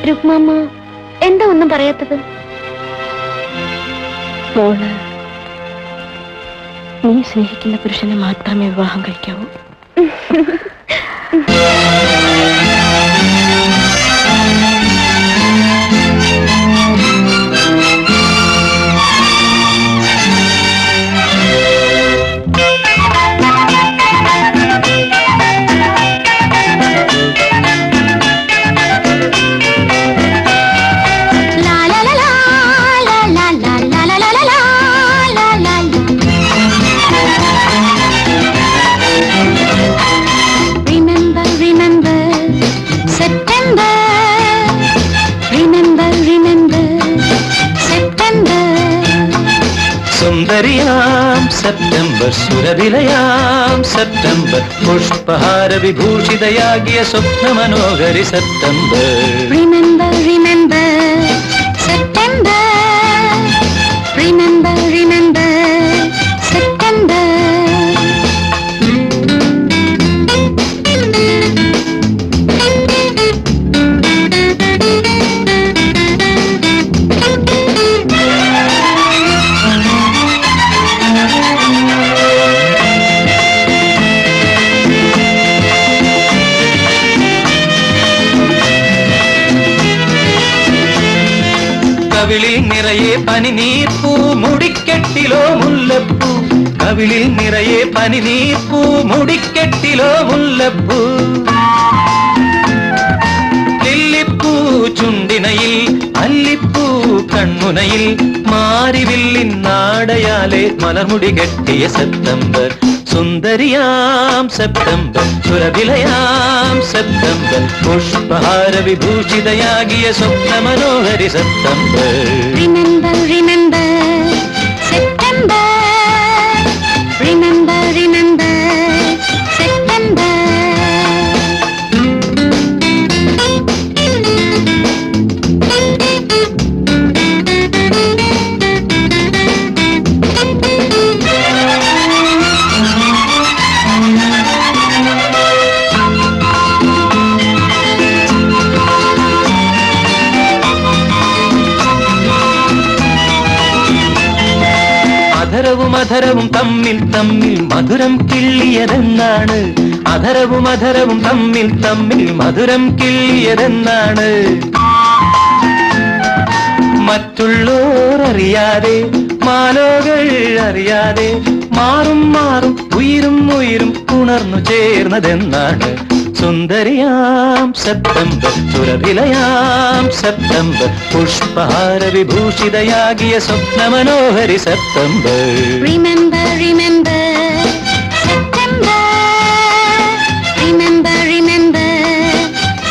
രുക്മാമ്മ എന്താ ഒന്നും പറയാത്തത്? മോള് നീ സ്നേഹിക്കുന്ന പുരുഷനെ മാത്രമേ വിവാഹം കഴിക്കാവൂ. സുന്ദരിയാം സെപ്റ്റംബർ, സുരഭിലയാം സെപ്റ്റംബർ, പുഷ്പഹാര വിഭൂഷിതയാകിയ സ്വപ്ന മനോഹരി September. Remember, remember, September. Remember, remember, September. കവിളിൽ നിറയെ പനിനീർപ്പൂ, മുടിക്കെട്ടിലോ മുല്ലപ്പൂ. കവിളിൽ നിറയെ പനിനീർപ്പൂ, മുടിക്കെട്ടിലോ മുല്ലപ്പൂ. ലില്ലിപ്പൂ ചുണ്ടിനയിൽ, അല്ലിപ്പൂ കൺമുനയിൽ, മാരിവില്ലിൻ നാടയാലെ മലർമുടി കെട്ടിയ സെപ്റ്റംബർ. സുന്ദരിയാം സെപ്റ്റംബർ, സുരഭിലയാം സെപ്റ്റംബർ, പുഷ്പഹാര വിഭൂഷിതയാകിയ സ്വപ്ന മനോഹരി September. Remember, remember, September. Remember, remember, September. തമ്മിൽ തമ്മിൽ മധുരം കിള്ളിയതെന്നാണ്? അധരവും അധരവും തമ്മിൽ തമ്മിൽ മധുരം കിള്ളിയതെന്നാണ്? മറ്റുള്ളോർ അറിയാതെ മാലോകൾ അറിയാതെ മാറും മാറും ഉയരും ഉയരും ഉണർന്നു ചേർന്നതെന്നാണ്? സുന്ദരിയാം സെപ്റ്റംബർ, സുരഭിലയാം സെപ്റ്റംബർ, പുഷ്പഹാര വിഭൂഷിതയാകിയ സ്വപ്നമനോഹരി September. Remember, remember, September. Remember, remember,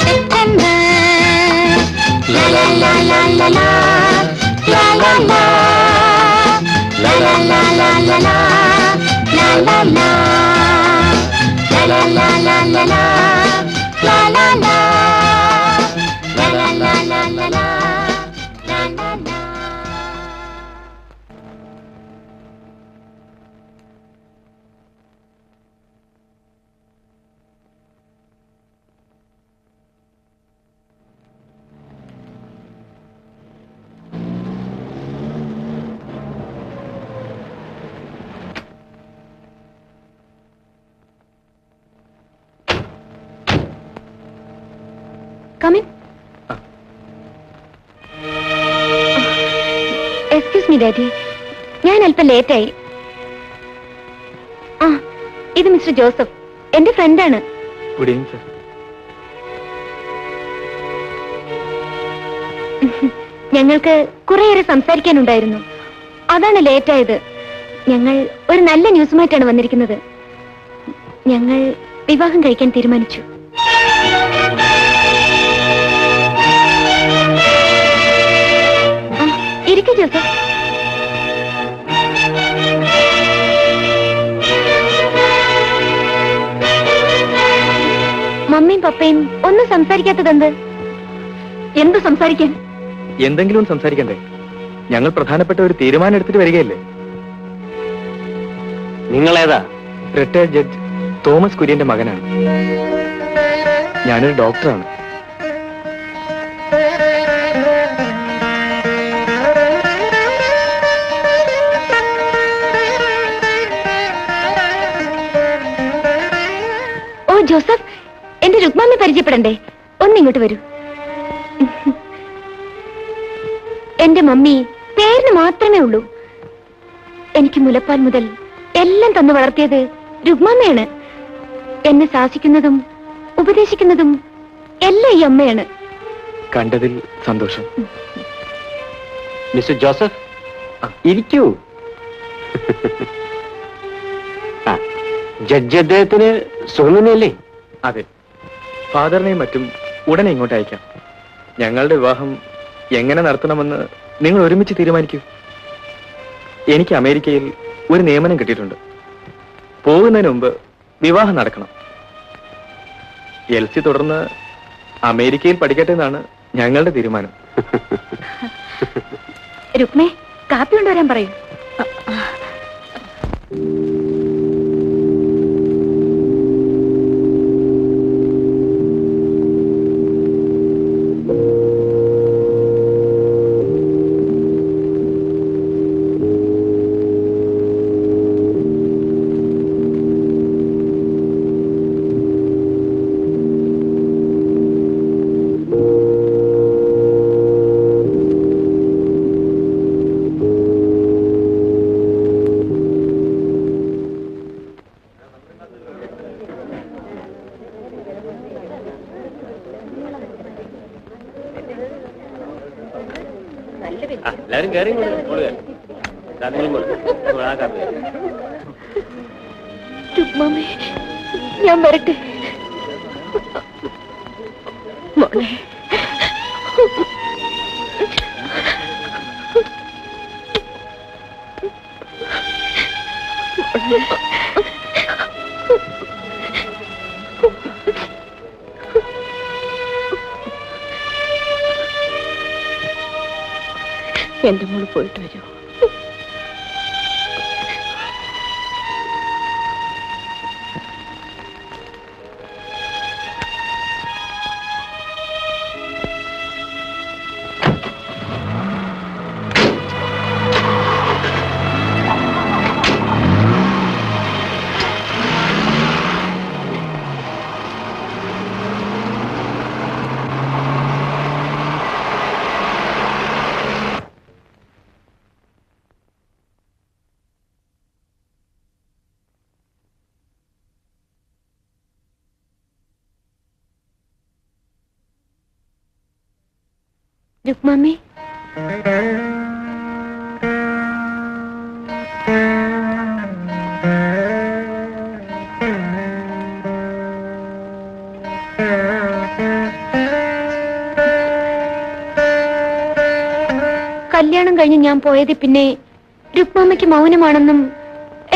September. La la la la la la, la la la, la la la la la la, la la la, la la la la la la, la la la, la la la la la la, la la la. Come in. Excuse me, Daddy. ഞാൻ അല്പം ലേറ്റായി. ഇത് മിസ്റ്റർ ജോസഫ്, എന്റെ ഫ്രണ്ടാണ്. Good evening sir. ഞങ്ങൾക്ക് കുറേയേറെ സംസാരിക്കാനുണ്ടായിരുന്നു, അതാണ് ലേറ്റായത്. ഞങ്ങൾ ഒരു നല്ല ന്യൂസുമായിട്ടാണ് വന്നിരിക്കുന്നത്. ഞങ്ങൾ വിവാഹം കഴിക്കാൻ തീരുമാനിച്ചു. ഇരിക്കൂ ജോസഫ്. മമ്മിയും പപ്പയും ഒന്നും സംസാരിക്കാത്തതെന്ത്? എന്ത് സംസാരിക്കാൻ? എന്തെങ്കിലും സംസാരിക്കണ്ടേ? ഞങ്ങൾ പ്രധാനപ്പെട്ട ഒരു തീരുമാനം എടുത്തിട്ട് വരികയല്ലേ. നിങ്ങളേതാ? റിട്ടയർഡ് ജഡ്ജ് തോമസ് കുര്യന്റെ മകനാണ്. ഞാനൊരു ഡോക്ടറാണ്. ഓ ജോസഫ്, എന്റെ രുക്മാമ്മയെ പരിചയപ്പെടണ്ടേ? ഒന്നിങ്ങോട്ട് വരൂ. എന്റെ മമ്മി പേരിന് മാത്രമേ ഉള്ളൂ. എനിക്ക് മുലപ്പാൽ മുതൽ എല്ലാം തന്നു വളർത്തിയത് രുക്മാമ്മയാണ്. എന്നെ ശാസിക്കുന്നതും ഉപദേശിക്കുന്നതും എല്ലാം ഈ അമ്മയാണ്. കണ്ടതിൽ സന്തോഷം. മിസ്റ്റർ ജോസഫ്, ഇരിക്കൂ. ജഡ്ജി അദ്ദേഹത്തിന് സുഖമല്ലേ? അതെ, ഫാദറിനെയും മറ്റും ഉടനെ ഇങ്ങോട്ട് അയക്കാം. ഞങ്ങളുടെ വിവാഹം എങ്ങനെ നടത്തണമെന്ന് നിങ്ങൾ ഒരുമിച്ച് തീരുമാനിക്കൂ. എനിക്ക് അമേരിക്കയിൽ ഒരു നിയമനം കിട്ടിയിട്ടുണ്ട്. പോകുന്നതിന് മുമ്പ് വിവാഹം നടക്കണം. എൽസി തുടർന്ന് അമേരിക്കയിൽ പഠിക്കട്ടെ എന്നാണ് ഞങ്ങളുടെ തീരുമാനം. രുക്മേ, കാപ്പി കൊണ്ടുവരാൻ പറയൂ. എല്ലാരും കയറി രുക്മാമ്മേ, ഞാൻ വരട്ടെ മോളെ. എന്റെ മോള് പോയിട്ട് വരൂ. രുക്മാമി, കല്യാണം കഴിഞ്ഞ് ഞാൻ പോയത് പിന്നെ രുക്മാമയ്ക്ക് മൗനമാണെന്നും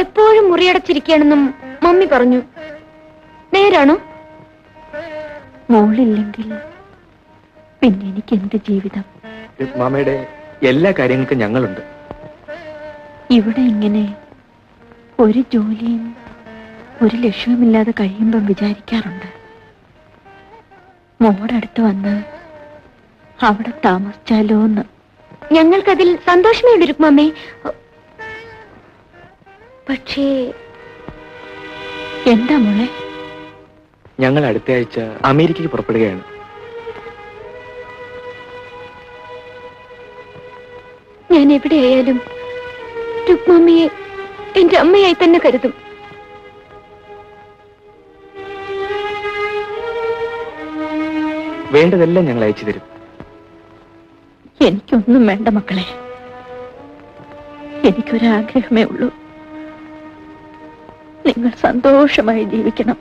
എപ്പോഴും മുറിയടച്ചിരിക്കുകയാണെന്നും മമ്മി പറഞ്ഞു. നേരാണോ? മോളില്ലെങ്കിൽ പിന്നെ എനിക്ക് എന്ത് ജീവിതം? മാമയുടെ എല്ലാ കാര്യങ്ങൾക്കും ഞങ്ങളുണ്ട്. ഇവിടെ ഇങ്ങനെ ഒരു ജോലിയും ഒരു ലക്ഷ്യവുമില്ലാതെ കഴിയുമ്പം വിചാരിക്കാറുണ്ട്, മോടടുത്ത് വന്ന് അവിടെ താമസിച്ചാലോ എന്ന്. ഞങ്ങൾക്കതിൽ സന്തോഷമേ ഉള്ളൂ രുക്മാമേ. പക്ഷേ എന്താ മോളെ? ഞങ്ങൾ അടുത്ത ആഴ്ച അമേരിക്കയ്ക്ക് പുറപ്പെടുകയാണ്. ഞാൻ എവിടെയായാലും രുക്മാമയെ എന്റെ അമ്മയായി തന്നെ കരുതും. വേണ്ടതെല്ലാം ഞങ്ങൾ അയച്ചു തരും. എനിക്കൊന്നും വേണ്ട മക്കളെ, എനിക്കൊരാഗ്രഹമേ ഉള്ളൂ, നിങ്ങൾ സന്തോഷമായി ജീവിക്കണം.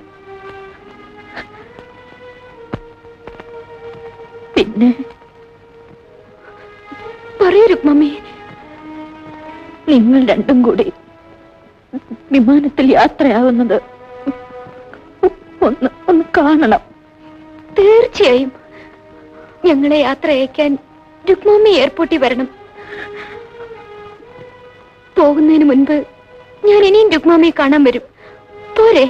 പിന്നെ പറയൂ രുക്മാമി, നിങ്ങൾ രണ്ടും കൂടി വിമാനത്തിൽ യാത്രയാവുന്നത് ഒന്ന് കാണണം. തീർച്ചയായും ഞങ്ങളെ യാത്ര അയക്കാൻ രുക്മാമി എയർപോർട്ടിൽ വരണം. പോകുന്നതിന് മുൻപ് ഞാൻ ഇനിയും രുക്മാമിയെ കാണാൻ വരും. പോരെ?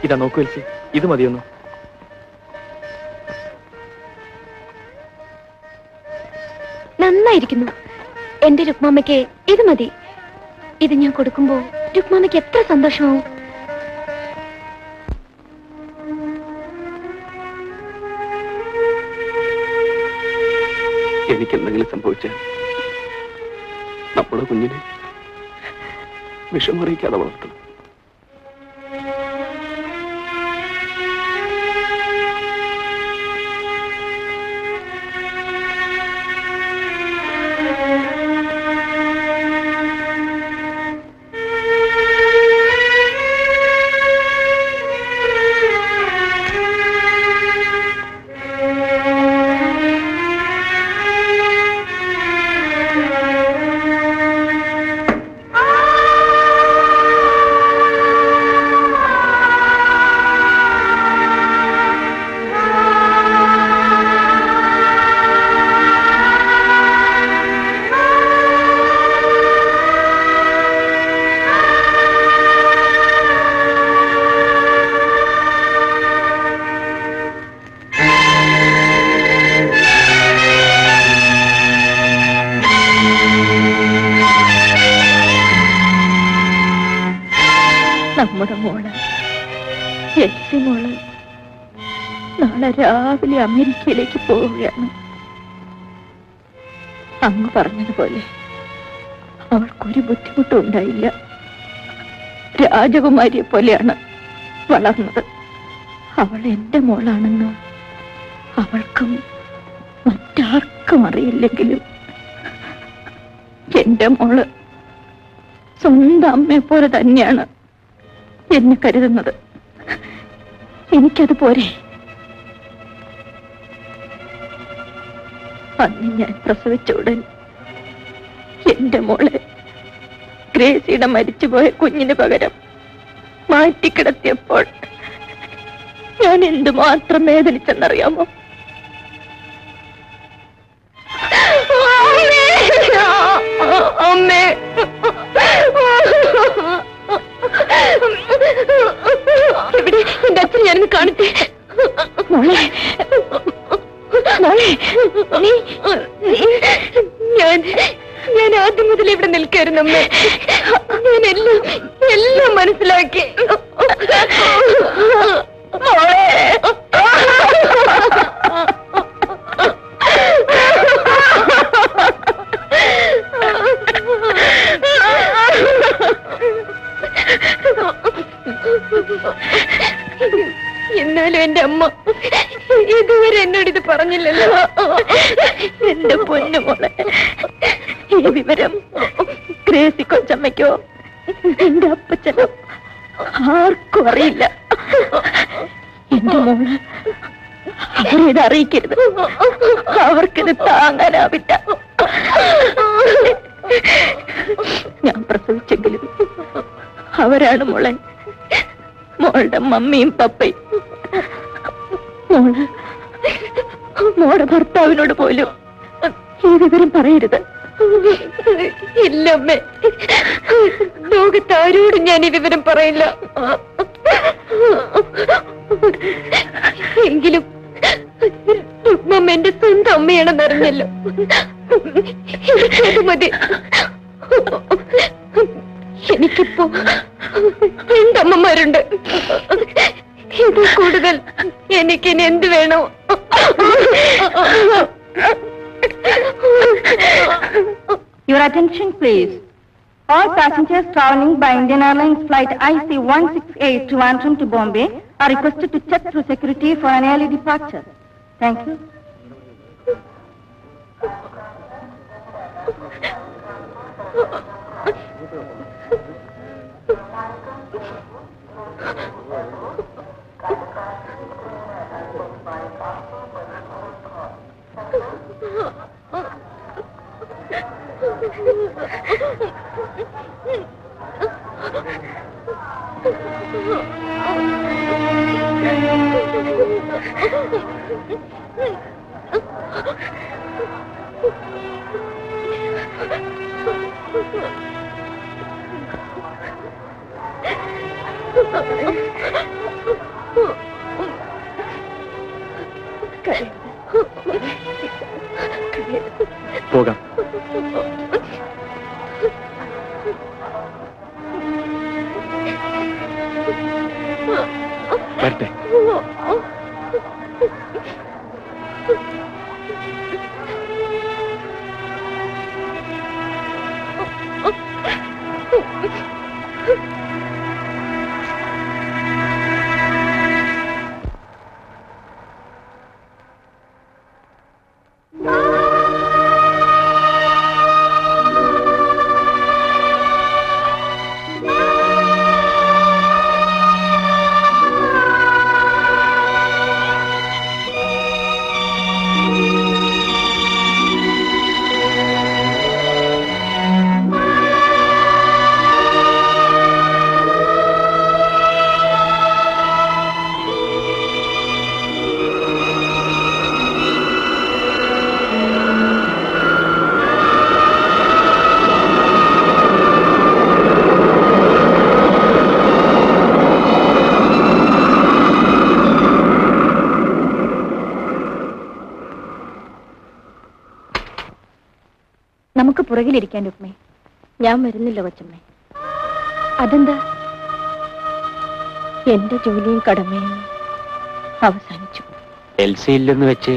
ഇതാ നോക്കൂ എൽസി, ഇത് മതിയൊന്നു. നന്നായിരിക്കുന്നു. എന്റെ രുക്മാമയ്ക്ക് ഇത് മതി. ഇത് ഞാൻ കൊടുക്കുമ്പോ രുക്മാമയ്ക്ക് എത്ര സന്തോഷമാവും. എനിക്കെന്തെങ്കിലും സംഭവിച്ചാൽ നമ്മുടെ കുഞ്ഞിനെ വിഷമറിയിക്കാതെ വളർത്തണം. നമ്മുടെ മോള് എൽസി മോള് നാളെ രാവിലെ അമേരിക്കയിലേക്ക് പോവുകയാണ്. അങ്ങ് പറഞ്ഞതുപോലെ അവൾക്കൊരു ബുദ്ധിമുട്ടും ഉണ്ടായില്ല. രാജകുമാരിയെ പോലെയാണ് വളർന്നത്. അവൾ എന്റെ മോളാണെന്ന് അവൾക്കും മറ്റാർക്കും അറിയില്ലെങ്കിലും എന്റെ മോള് സ്വന്തം അമ്മയെ പോലെ തന്നെയാണ് എന്നെ കരുതുന്നത്. എനിക്കത് പോരെ. അന്ന് ഞാൻ പ്രസവിച്ച ഉടൻ എന്റെ മോളെ ഗ്രേസിയുടെ മരിച്ചുപോയ കുഞ്ഞിന് പകരം മാറ്റിക്കിടത്തിയപ്പോൾ ഞാൻ എന്തുമാത്രം വേദനിച്ചെന്നറിയാമോ? അമ്മേ, എവിടെ എന്റെ അച്ഛൻ ഞാനൊന്ന് കാണട്ടെ. മോളെ, മോളെ, ഞാൻ ആദ്യം മുതൽ ഇവിടെ നിൽക്കായിരുന്നു അമ്മേ. ഞാൻ എല്ലാം മനസ്സിലാക്കി. മോളെ, എന്നാലും എന്റെ അമ്മ ഇതുവരെ എന്നോട് ഇത് പറഞ്ഞില്ലല്ലോ. എന്റെ പൊന്നുമോളെ, ഈ വിവരം ഗ്രേസി കൊച്ചമ്മയ്ക്കോ എന്റെ അപ്പച്ചനോ ആർക്കും അറിയില്ല. എന്റെ മോള് അവരിത് അറിയിക്കരുത്. അവർക്കിത് താങ്ങാനാവില്ല. ഞാൻ പ്രസവിച്ചെങ്കിലും അവരാണ് മോളെ, മോളുടെ മമ്മിയും പപ്പയും. മോളുടെ ഭർത്താവിനോട് പോലും ഈ വിവരം പറയരുത്. ഇല്ലമ്മേ, ലോകത്താരോടും ഞാൻ ഈ വിവരം പറയില്ല. എങ്കിലും രുക്മമ്മ എന്റെ സ്വന്തം അമ്മയാണെന്ന് അറിഞ്ഞല്ലോ. അത് മതി. എനിക്കിപ്പോ രണ്ടമ്മമാരുണ്ട്. ഇത് കൂടുതൽ എനിക്കിനി എന്ത് വേണോ? Your attention please. All passengers traveling by Indian Airlines flight IC168 to Antrim to Bombay are requested to check through security for an early departure. Thank you. പോകാം. വരട്ടെ. നമുക്ക് പുറകിലിരിക്കാൻ രുക്മേ. ഞാൻ വരുന്നില്ല കൊച്ചമ്മേ. അതെന്താ? എന്റെ ജോലിയും കടമയും അവസാനിച്ചു. എൽസി ഇല്ലെന്ന് വെച്ച്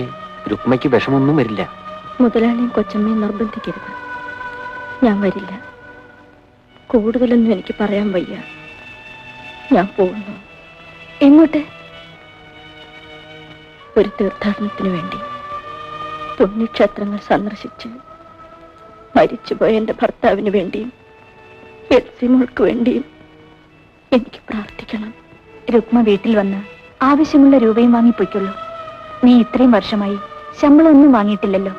രുക്മയ്ക്ക് വിഷമൊന്നും വരില്ല. മുതലാളിയും കൊച്ചമ്മയും നിർബന്ധിക്കരുത്. ഞാൻ വരില്ല. കൂടുതലൊന്നും എനിക്ക് പറയാൻ വയ്യ. ഞാൻ പോകുന്നു. എങ്ങോട്ട്? ഒരു തീർത്ഥാടനത്തിന് വേണ്ടി. പുണ്യക്ഷേത്രങ്ങൾ സന്ദർശിച്ച് മരിച്ചുപോയ എന്റെ ഭർത്താവിന് വേണ്ടിയും എൽസി മോൾക്ക് വേണ്ടിയും എനിക്ക് പ്രാർത്ഥിക്കണം. രുക്മ വീട്ടിൽ വന്ന് ആവശ്യമുള്ള രൂപയും വാങ്ങിപ്പോയിക്കുള്ളൂ. നീ ഇത്രയും വർഷമായി ശമ്പളം ഒന്നും വാങ്ങിയിട്ടില്ലല്ലോ.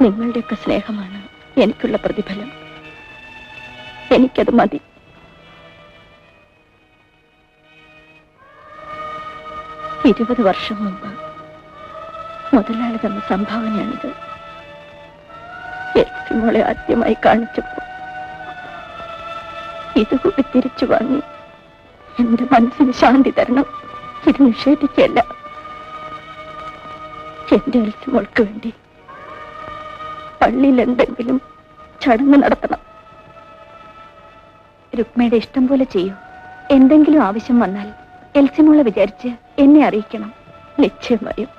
നിങ്ങളുടെയൊക്കെ സ്നേഹമാണ് എനിക്കുള്ള പ്രതിഫലം. എനിക്കത് മതി. ഇരുപത് വർഷം മുമ്പ് മുതലാളി തന്ന സംഭാവനയാണിത്. എൽസി മോളെ ആദ്യമായി കാണിച്ചപ്പോൾ ഇതുകൂടി തിരിച്ചു വാങ്ങി എന്റെ മനസ്സിന് ശാന്തി തരണം. ഇത് നിഷേധിക്കല്ല. എന്റെ എൽസി മോൾക്ക് വേണ്ടി പള്ളിയിൽ എന്തെങ്കിലും ചടങ്ങ് നടത്തണം. രുക്മയുടെ ഇഷ്ടം പോലെ ചെയ്യൂ. എന്തെങ്കിലും ആവശ്യം വന്നാൽ എൽസിമോളെ വിചാരിച്ച് എന്നെ അറിയിക്കണം. നിശ്ചയമായും.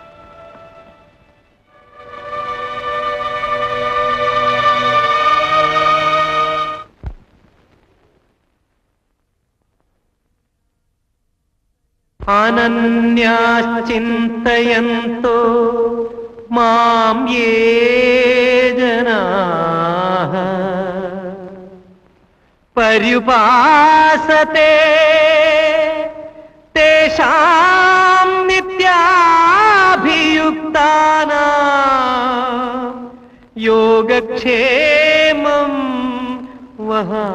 അനന്യാശ്ചിന്തയന്തോ മാം യേ ജനാഃ പര്യുപാസത്തെ തേഷാം നിത്യാഭിയുക്താനാം യോഗക്ഷേമം വഹാമ്യഹം.